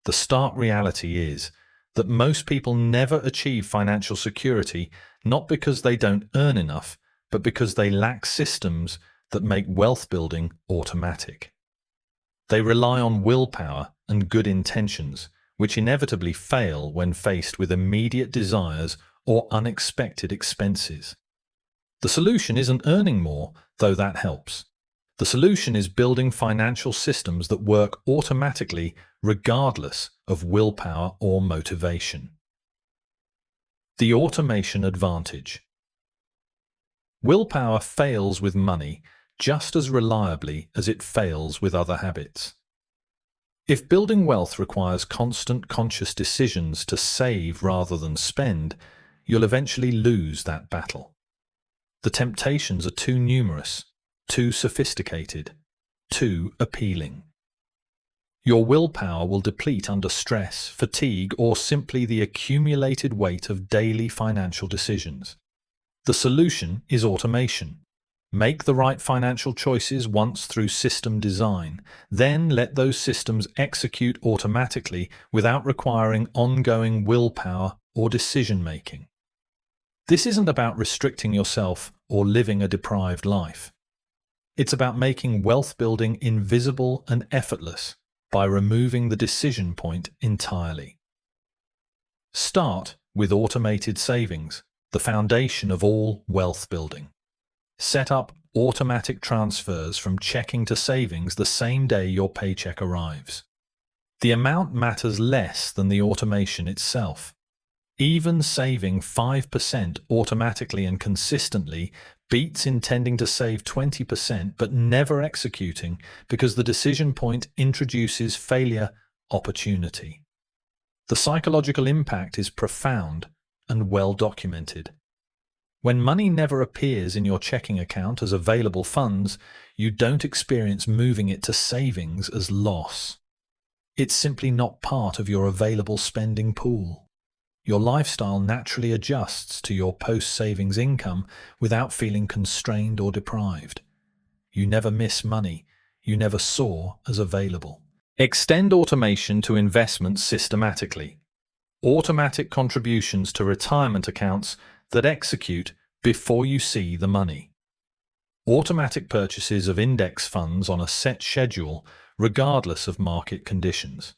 The stark reality is that most people never achieve financial security, not because they don't earn enough, but because they lack systems that make wealth building automatic. They rely on willpower and good intentions, which inevitably fail when faced with immediate desires or unexpected expenses. The solution isn't earning more, though that helps. The solution is building financial systems that work automatically regardless of willpower or motivation. The automation advantage. Willpower fails with money just as reliably as it fails with other habits. If building wealth requires constant conscious decisions to save rather than spend, you'll eventually lose that battle. The temptations are too numerous, too sophisticated, too appealing. Your willpower will deplete under stress, fatigue, or simply the accumulated weight of daily financial decisions. The solution is automation. Make the right financial choices once through system design, then let those systems execute automatically without requiring ongoing willpower or decision-making. This isn't about restricting yourself or living a deprived life. It's about making wealth building invisible and effortless by removing the decision point entirely. Start with automated savings, the foundation of all wealth building. Set up automatic transfers from checking to savings the same day your paycheck arrives. The amount matters less than the automation itself. Even saving 5% automatically and consistently beats intending to save 20% but never executing, because the decision point introduces failure opportunity. The psychological impact is profound and well documented. When money never appears in your checking account as available funds, you don't experience moving it to savings as loss. It's simply not part of your available spending pool. Your lifestyle naturally adjusts to your post-savings income without feeling constrained or deprived. You never miss money you never saw as available. Extend automation to investments systematically. Automatic contributions to retirement accounts that execute before you see the money. Automatic purchases of index funds on a set schedule regardless of market conditions.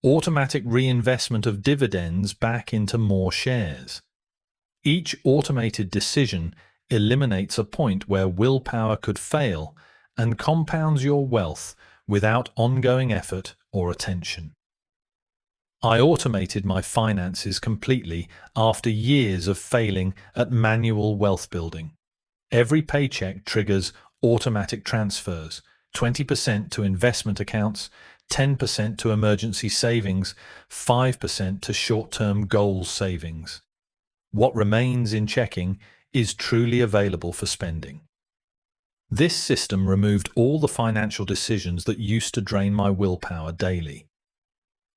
Automatic reinvestment of dividends back into more shares. Each automated decision eliminates a point where willpower could fail and compounds your wealth without ongoing effort or attention. I automated my finances completely after years of failing at manual wealth building. Every paycheck triggers automatic transfers, 20% to investment accounts, 10% to emergency savings, 5% to short-term goal savings. What remains in checking is truly available for spending. This system removed all the financial decisions that used to drain my willpower daily.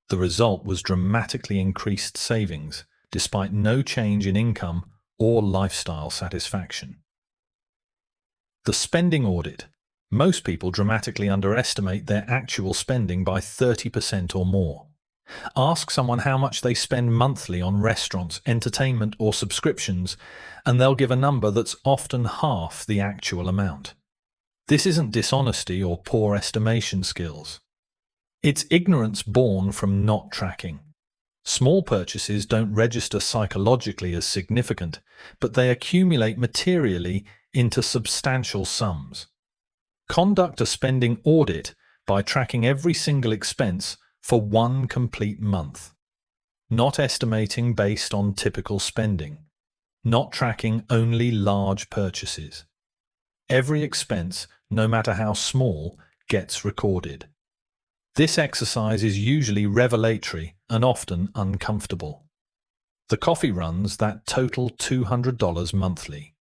The result was dramatically increased savings, despite no change in income or lifestyle satisfaction. The spending audit. Most people dramatically underestimate their actual spending by 30% or more. Ask someone how much they spend monthly on restaurants, entertainment, or subscriptions, and they'll give a number that's often half the actual amount. This isn't dishonesty or poor estimation skills. It's ignorance born from not tracking. Small purchases don't register psychologically as significant, but they accumulate materially into substantial sums. Conduct a spending audit by tracking every single expense for one complete month. Not estimating based on typical spending. Not tracking only large purchases. Every expense, no matter how small, gets recorded. This exercise is usually revelatory and often uncomfortable. The coffee runs that total $200 monthly.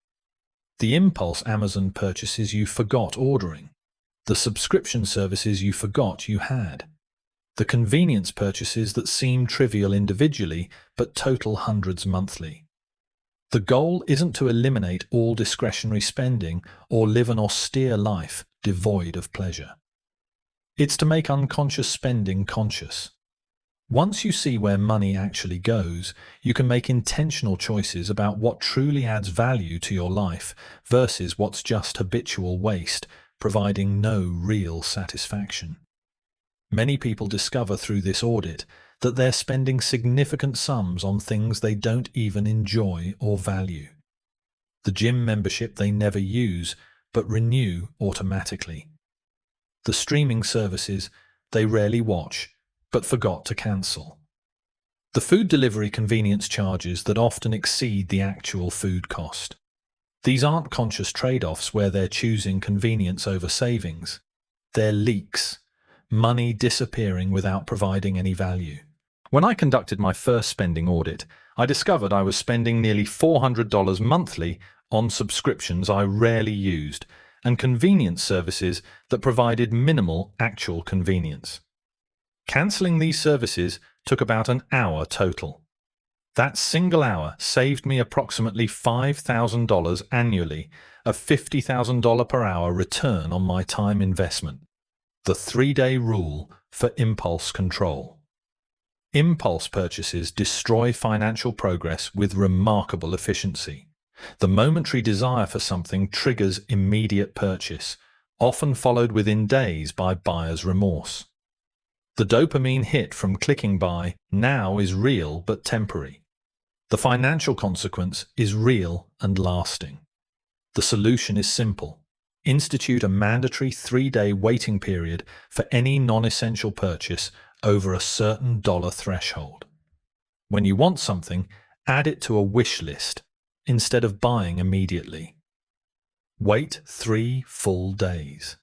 The impulse Amazon purchases you forgot ordering. The subscription services you forgot you had. The convenience purchases that seem trivial individually but total hundreds monthly. The goal isn't to eliminate all discretionary spending or live an austere life devoid of pleasure. It's to make unconscious spending conscious. Once you see where money actually goes, you can make intentional choices about what truly adds value to your life versus what's just habitual waste, providing no real satisfaction. Many people discover through this audit that they're spending significant sums on things they don't even enjoy or value. The gym membership they never use but renew automatically. The streaming services they rarely watch but forgot to cancel. The food delivery convenience charges that often exceed the actual food cost. These aren't conscious trade-offs where they're choosing convenience over savings. They're leaks, money disappearing without providing any value. When I conducted my first spending audit, I discovered I was spending nearly $400 monthly on subscriptions I rarely used and convenience services that provided minimal actual convenience. Cancelling these services took about an hour total. That single hour saved me approximately $5,000 annually, a $50,000 per hour return on my time investment. The 3-day rule for impulse control. Impulse purchases destroy financial progress with remarkable efficiency. The momentary desire for something triggers immediate purchase, often followed within days by buyer's remorse. The dopamine hit from clicking buy now is real but temporary. The financial consequence is real and lasting. The solution is simple. Institute a mandatory 3-day waiting period for any non-essential purchase over a certain dollar threshold. When you want something, add it to a wish list instead of buying immediately. Wait 3 full days.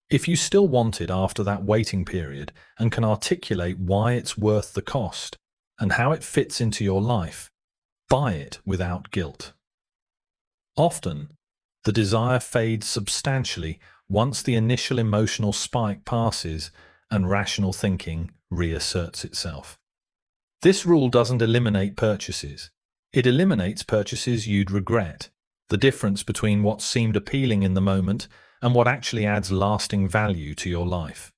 If you still want it after that waiting period and can articulate why it's worth the cost and how it fits into your life, buy it without guilt. Often, the desire fades substantially once the initial emotional spike passes and rational thinking reasserts itself. This rule doesn't eliminate purchases. It eliminates purchases you'd regret, the difference between what seemed appealing in the moment and what actually adds lasting value to your life.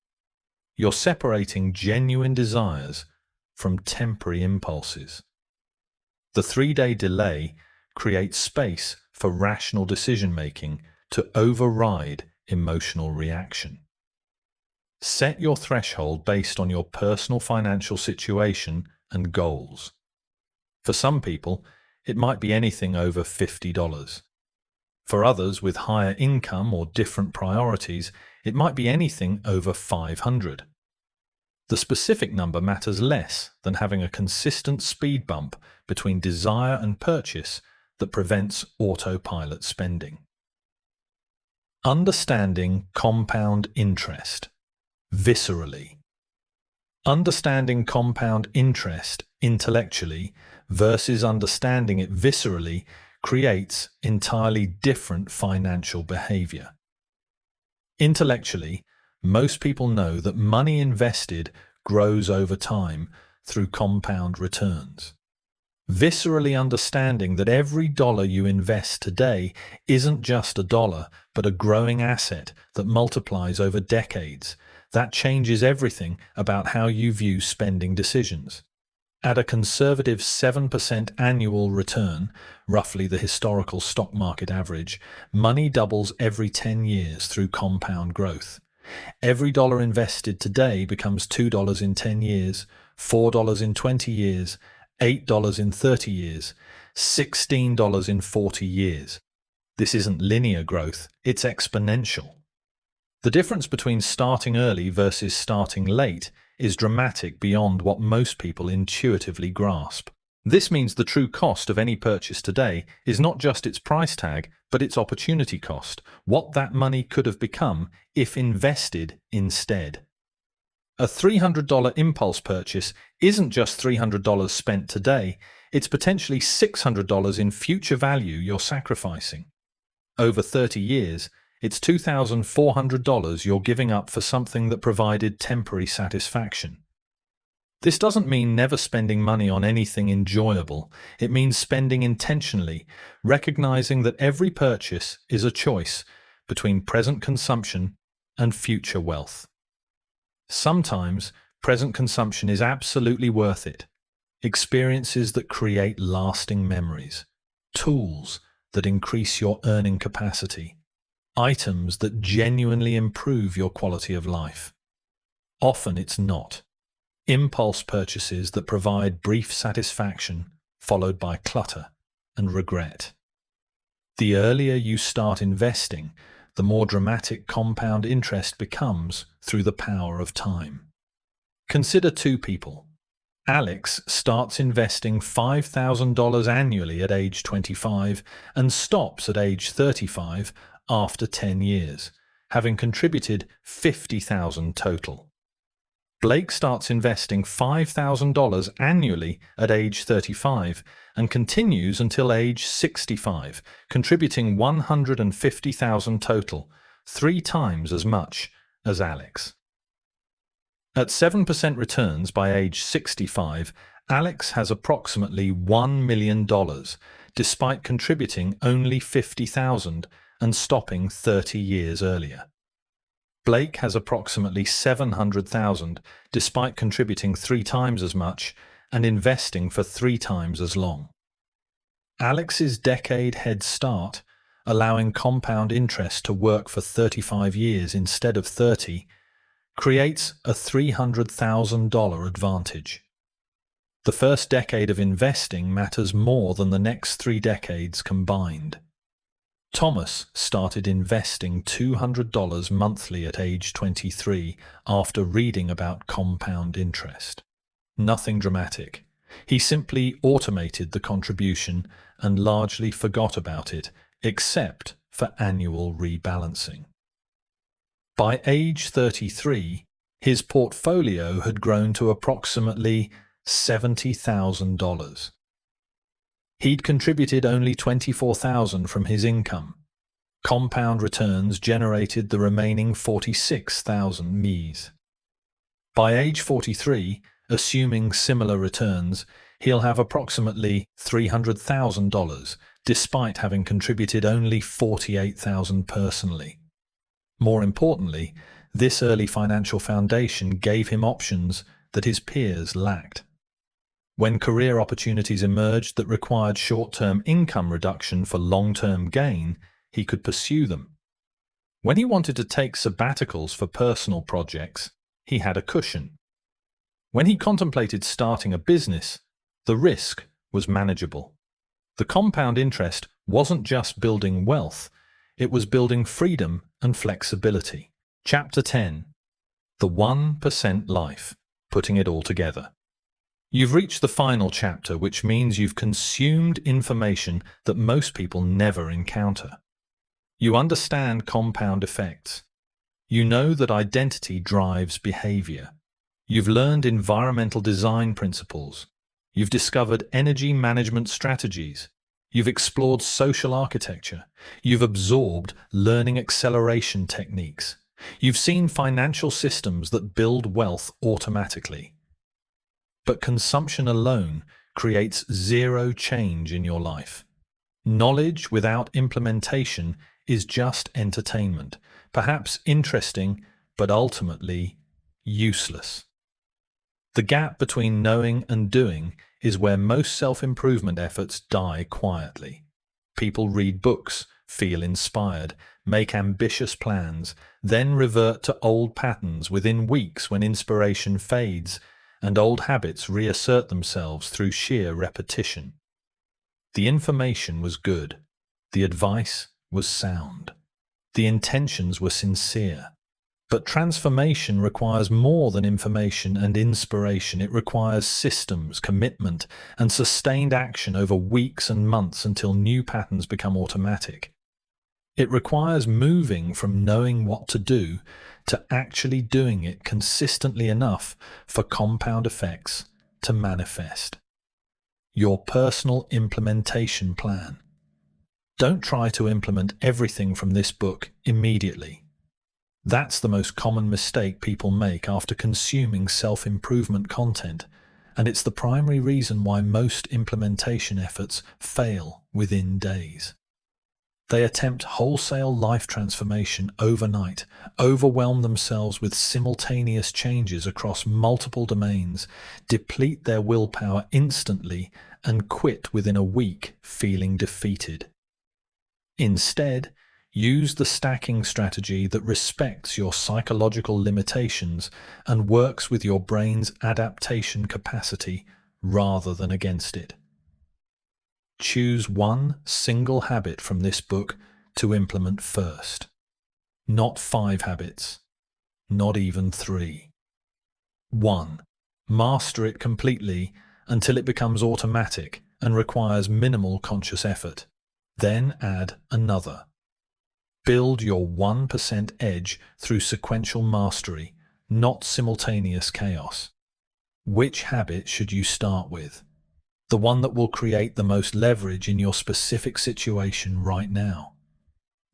You're separating genuine desires from temporary impulses. The 3-day delay creates space for rational decision-making to override emotional reaction. Set your threshold based on your personal financial situation and goals. For some people, it might be anything over $50. For others with higher income or different priorities, it might be anything over $500. The specific number matters less than having a consistent speed bump between desire and purchase that prevents autopilot spending. Understanding compound interest viscerally. Understanding compound interest intellectually versus understanding it viscerally creates entirely different financial behavior. Intellectually, most people know that money invested grows over time through compound returns. Viscerally understanding that every dollar you invest today isn't just a dollar, but a growing asset that multiplies over decades, that changes everything about how you view spending decisions. At a conservative 7% annual return, roughly the historical stock market average, money doubles every 10 years through compound growth. Every dollar invested today becomes $2 in 10 years, $4 in 20 years, $8 in 30 years, $16 in 40 years. This isn't linear growth, it's exponential. The difference between starting early versus starting late is dramatic beyond what most people intuitively grasp. This means the true cost of any purchase today is not just its price tag, but its opportunity cost, what that money could have become if invested instead. A $300 impulse purchase isn't just $300 spent today, it's potentially $600 in future value you're sacrificing. Over 30 years, it's $2,400 you're giving up for something that provided temporary satisfaction. This doesn't mean never spending money on anything enjoyable. It means spending intentionally, recognizing that every purchase is a choice between present consumption and future wealth. Sometimes, present consumption is absolutely worth it. Experiences that create lasting memories, tools that increase your earning capacity, items that genuinely improve your quality of life. Often it's not. Impulse purchases that provide brief satisfaction, followed by clutter and regret. The earlier you start investing, the more dramatic compound interest becomes through the power of time. Consider two people. Alex starts investing $5,000 annually at age 25 and stops at age 35 after 10 years, having contributed $50,000 total. Blake starts investing $5,000 annually at age 35 and continues until age 65, contributing $150,000 total, 3 times as much as Alex. At 7% returns by age 65, Alex has approximately $1 million, despite contributing only $50,000 and stopping 30 years earlier. Blake has approximately $700,000, despite contributing 3 times as much and investing for 3 times as long. Alex's decade head start, allowing compound interest to work for 35 years instead of 30, creates a $300,000 advantage. The first decade of investing matters more than the next 3 decades combined. Thomas started investing $200 monthly at age 23 after reading about compound interest. Nothing dramatic. He simply automated the contribution and largely forgot about it, except for annual rebalancing. By age 33, his portfolio had grown to approximately $70,000. He'd contributed only $24,000 from his income. Compound returns generated the remaining $46,000 Ms. By age 43, assuming similar returns, he'll have approximately $300,000, despite having contributed only $48,000 personally. More importantly, this early financial foundation gave him options that his peers lacked. When career opportunities emerged that required short-term income reduction for long-term gain, he could pursue them. When he wanted to take sabbaticals for personal projects, he had a cushion. When he contemplated starting a business, the risk was manageable. The compound interest wasn't just building wealth, it was building freedom and flexibility. Chapter 10. The 1% Life, Putting It All Together. You've reached the final chapter, which means you've consumed information that most people never encounter. You understand compound effects. You know that identity drives behavior. You've learned environmental design principles. You've discovered energy management strategies. You've explored social architecture. You've absorbed learning acceleration techniques. You've seen financial systems that build wealth automatically. But consumption alone creates zero change in your life. Knowledge without implementation is just entertainment, perhaps interesting, but ultimately useless. The gap between knowing and doing is where most self-improvement efforts die quietly. People read books, feel inspired, make ambitious plans, then revert to old patterns within weeks when inspiration fades and old habits reassert themselves through sheer repetition. The information was good. The advice was sound. The intentions were sincere. But transformation requires more than information and inspiration. It requires systems, commitment, and sustained action over weeks and months until new patterns become automatic. It requires moving from knowing what to do to actually doing it consistently enough for compound effects to manifest. Your personal implementation plan. Don't try to implement everything from this book immediately. That's the most common mistake people make after consuming self-improvement content, and it's the primary reason why most implementation efforts fail within days. They attempt wholesale life transformation overnight, overwhelm themselves with simultaneous changes across multiple domains, deplete their willpower instantly, and quit within a week feeling defeated. Instead, use the stacking strategy that respects your psychological limitations and works with your brain's adaptation capacity rather than against it. Choose one single habit from this book to implement first. Not 5 habits, not even 3. 1. Master it completely until it becomes automatic and requires minimal conscious effort. Then add another. Build your 1% edge through sequential mastery, not simultaneous chaos. Which habit should you start with? The one that will create the most leverage in your specific situation right now.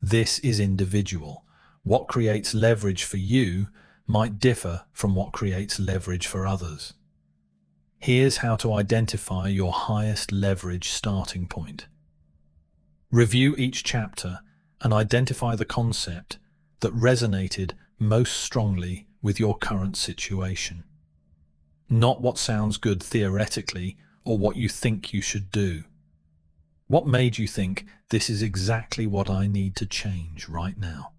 This is individual. What creates leverage for you might differ from what creates leverage for others. Here's how to identify your highest leverage starting point. Review each chapter and identify the concept that resonated most strongly with your current situation. Not what sounds good theoretically or what you think you should do. What made you think this is exactly what I need to change right now?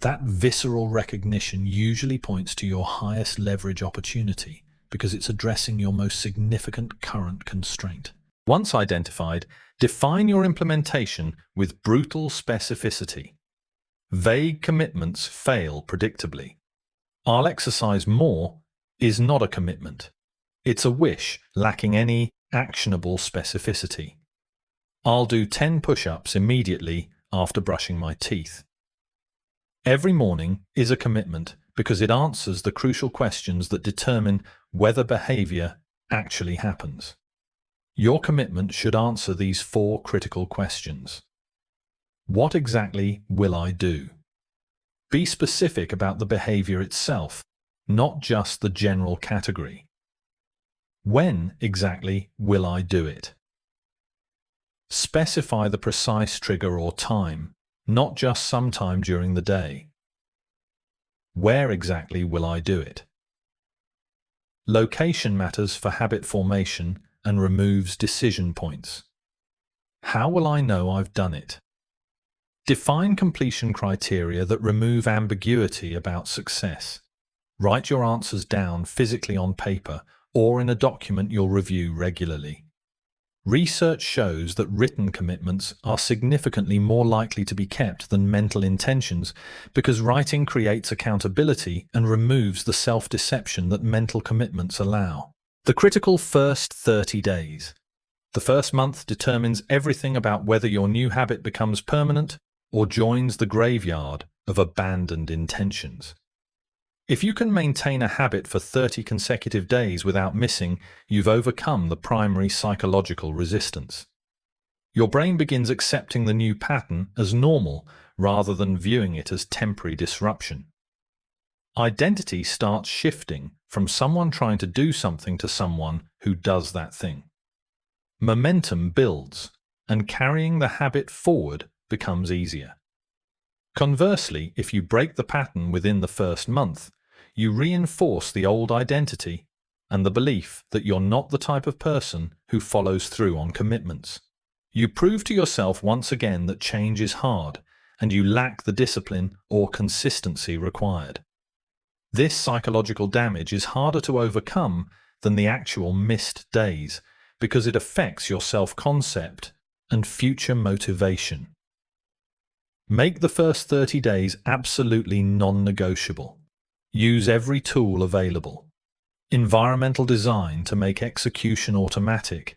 That visceral recognition usually points to your highest leverage opportunity because it's addressing your most significant current constraint. Once identified, define your implementation with brutal specificity. Vague commitments fail predictably. I'll exercise more is not a commitment. It's a wish lacking any actionable specificity. I'll do 10 push-ups immediately after brushing my teeth. Every morning is a commitment because it answers the crucial questions that determine whether behavior actually happens. Your commitment should answer these 4 critical questions. What exactly will I do? Be specific about the behavior itself, not just the general category. When exactly will I do it? Specify the precise trigger or time, not just sometime during the day. Where exactly will I do it? Location matters for habit formation and removes decision points. How will I know I've done it? Define completion criteria that remove ambiguity about success. Write your answers down physically on paper or in a document you'll review regularly. Research shows that written commitments are significantly more likely to be kept than mental intentions because writing creates accountability and removes the self-deception that mental commitments allow. The critical first 30 days. The first month determines everything about whether your new habit becomes permanent or joins the graveyard of abandoned intentions. If you can maintain a habit for 30 consecutive days without missing, you've overcome the primary psychological resistance. Your brain begins accepting the new pattern as normal rather than viewing it as temporary disruption. Identity starts shifting from someone trying to do something to someone who does that thing. Momentum builds, and carrying the habit forward becomes easier. Conversely, if you break the pattern within the first month, you reinforce the old identity and the belief that you're not the type of person who follows through on commitments. You prove to yourself once again that change is hard and you lack the discipline or consistency required. This psychological damage is harder to overcome than the actual missed days because it affects your self-concept and future motivation. Make the first 30 days absolutely non-negotiable. Use every tool available. Environmental design to make execution automatic.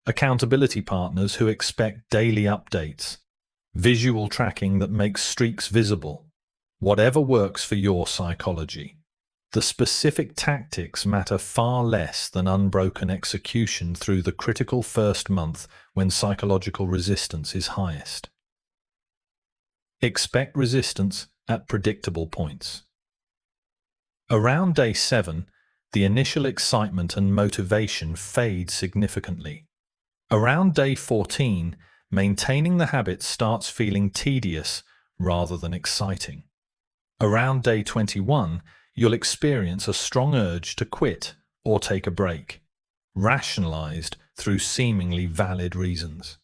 Accountability partners who expect daily updates. Visual tracking that makes streaks visible. Whatever works for your psychology. The specific tactics matter far less than unbroken execution through the critical first month when psychological resistance is highest. Expect resistance at predictable points. Around day 7, the initial excitement and motivation fade significantly. Around day 14, maintaining the habit starts feeling tedious rather than exciting. Around day 21, you'll experience a strong urge to quit or take a break, rationalized through seemingly valid reasons.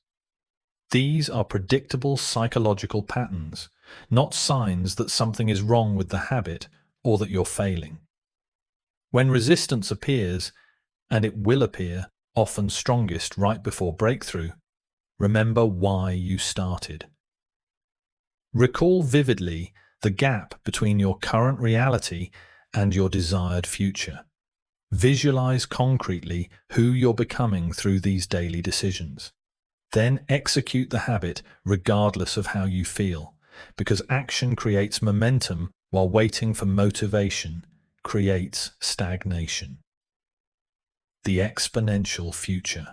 These are predictable psychological patterns, not signs that something is wrong with the habit or that you're failing. When resistance appears, and it will appear, often strongest right before breakthrough, remember why you started. Recall vividly the gap between your current reality and your desired future. Visualize concretely who you're becoming through these daily decisions. Then execute the habit regardless of how you feel, because action creates momentum while waiting for motivation creates stagnation. The exponential future.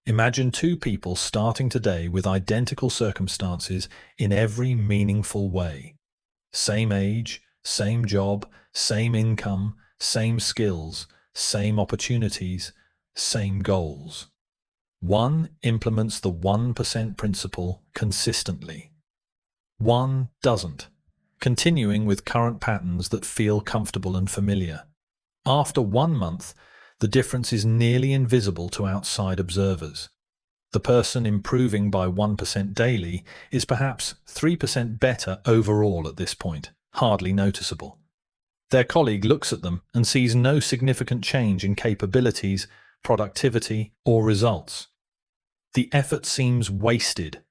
Imagine 2 people starting today with identical circumstances in every meaningful way. Same age, same job, same income, same skills, same opportunities, same goals. One implements the 1% principle consistently. One doesn't, continuing with current patterns that feel comfortable and familiar. After 1 month, the difference is nearly invisible to outside observers. The person improving by 1% daily is perhaps 3% better overall at this point, hardly noticeable. Their colleague looks at them and sees no significant change in capabilities, productivity, or results. The effort seems wasted,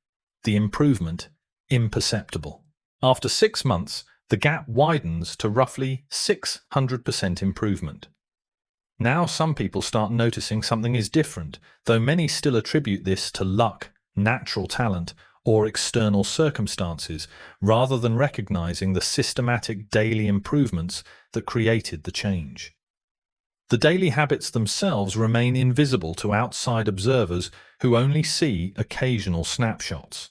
the improvement imperceptible. After 6 months, the gap widens to roughly 600% improvement. Now some people start noticing something is different, though many still attribute this to luck, natural talent, or external circumstances, rather than recognizing the systematic daily improvements that created the change. The The daily habits themselves remain invisible to outside observers who only see occasional snapshots.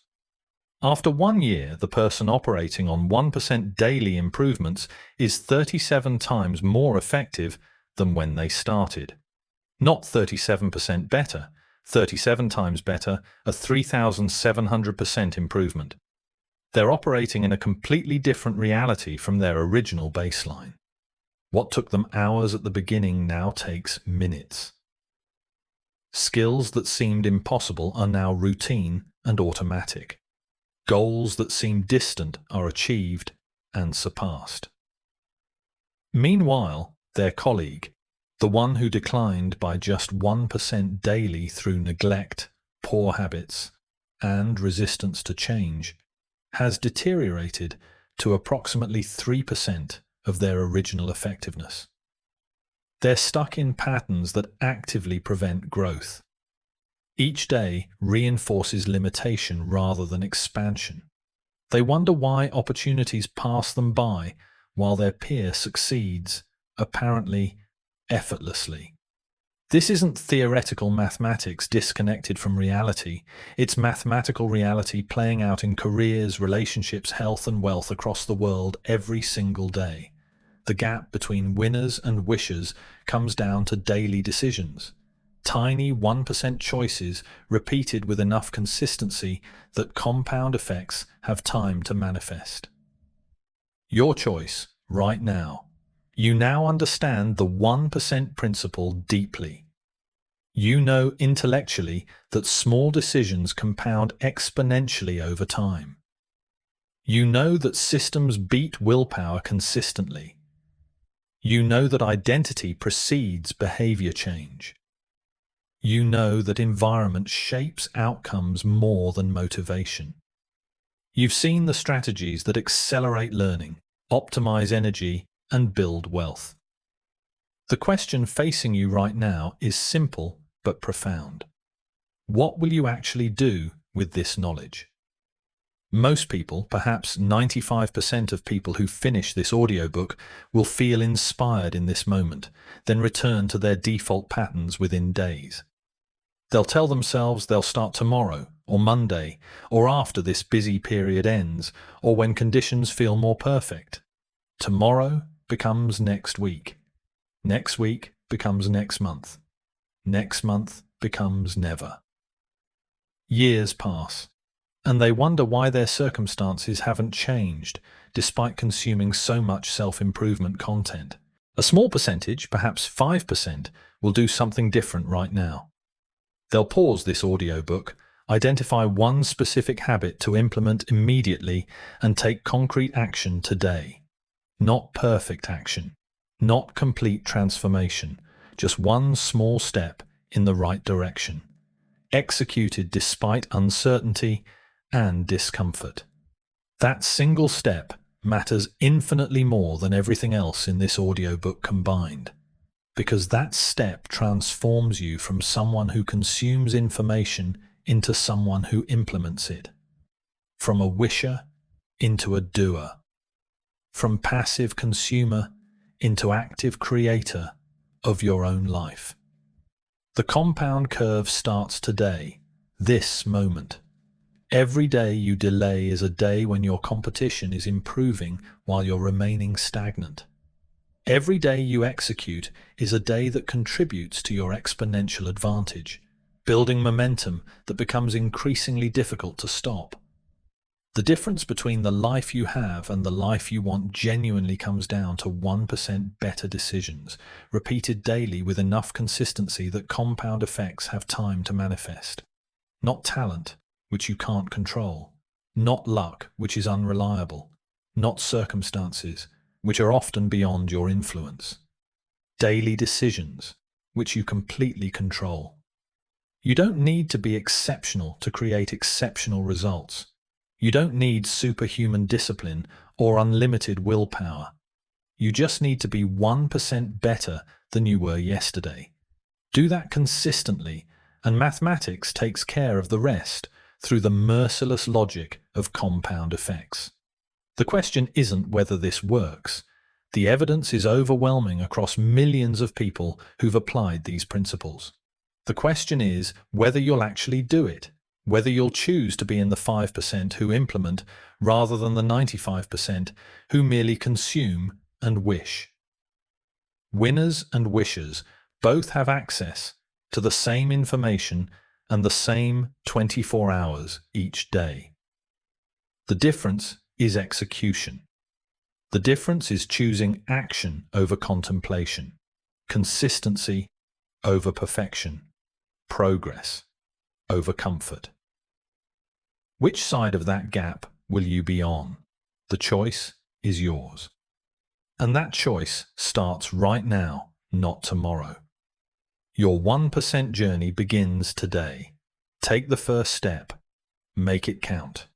After 1 year, the person operating on 1% daily improvements is 37 times more effective than when they started. Not 37% better, 37 times better, a 3,700% improvement. They're operating in a completely different reality from their original baseline. What took them hours at the beginning now takes minutes. Skills that seemed impossible are now routine and automatic. Goals that seemed distant are achieved and surpassed. Meanwhile, their colleague, the one who declined by just 1% daily through neglect, poor habits, and resistance to change, has deteriorated to approximately 3% of their original effectiveness. They're stuck in patterns that actively prevent growth. Each day reinforces limitation rather than expansion. They wonder why opportunities pass them by while their peer succeeds, apparently effortlessly. This isn't theoretical mathematics disconnected from reality. It's mathematical reality playing out in careers, relationships, health, and wealth across the world every single day. The gap between winners and wishers comes down to daily decisions. Tiny 1% choices repeated with enough consistency that compound effects have time to manifest. Your choice, right now. You now understand the 1% principle deeply. You know intellectually that small decisions compound exponentially over time. You know that systems beat willpower consistently. You know that identity precedes behavior change. You know that environment shapes outcomes more than motivation. You've seen the strategies that accelerate learning, optimize energy, and build wealth. The question facing you right now is simple but profound. What will you actually do with this knowledge? Most people, perhaps 95% of people who finish this audiobook, will feel inspired in this moment, then return to their default patterns within days. They'll tell themselves they'll start tomorrow, or Monday, or after this busy period ends, or when conditions feel more perfect. Tomorrow becomes next week. Next week becomes next month. Next month becomes never. Years pass, and they wonder why their circumstances haven't changed, despite consuming so much self-improvement content. A small percentage, perhaps 5%, will do something different right now. They'll pause this audiobook, identify one specific habit to implement immediately, and take concrete action today. Not perfect action, not complete transformation, just one small step in the right direction, executed despite uncertainty and discomfort. That single step matters infinitely more than everything else in this audiobook combined, because that step transforms you from someone who consumes information into someone who implements it, from a wisher into a doer, from passive consumer into active creator of your own life. The compound curve starts today, this moment. Every day you delay is a day when your competition is improving while you're remaining stagnant. Every day you execute is a day that contributes to your exponential advantage, building momentum that becomes increasingly difficult to stop. The difference between the life you have and the life you want genuinely comes down to 1% better decisions, repeated daily with enough consistency that compound effects have time to manifest. Not talent, which you can't control. Not luck, which is unreliable. Not circumstances, which are often beyond your influence. Daily decisions, which you completely control. You don't need to be exceptional to create exceptional results. You don't need superhuman discipline or unlimited willpower. You just need to be 1% better than you were yesterday. Do that consistently, and mathematics takes care of the rest through the merciless logic of compound effects. The question isn't whether this works. The evidence is overwhelming across millions of people who've applied these principles. The question is whether you'll actually do it, whether you'll choose to be in the 5% who implement rather than the 95% who merely consume and wish. Winners and wishers both have access to the same information and the same 24 hours each day. The difference is execution. The difference is choosing action over contemplation, consistency over perfection, progress over comfort. Which side of that gap will you be on? The choice is yours. And that choice starts right now, not tomorrow. Your 1% journey begins today. Take the first step. Make it count.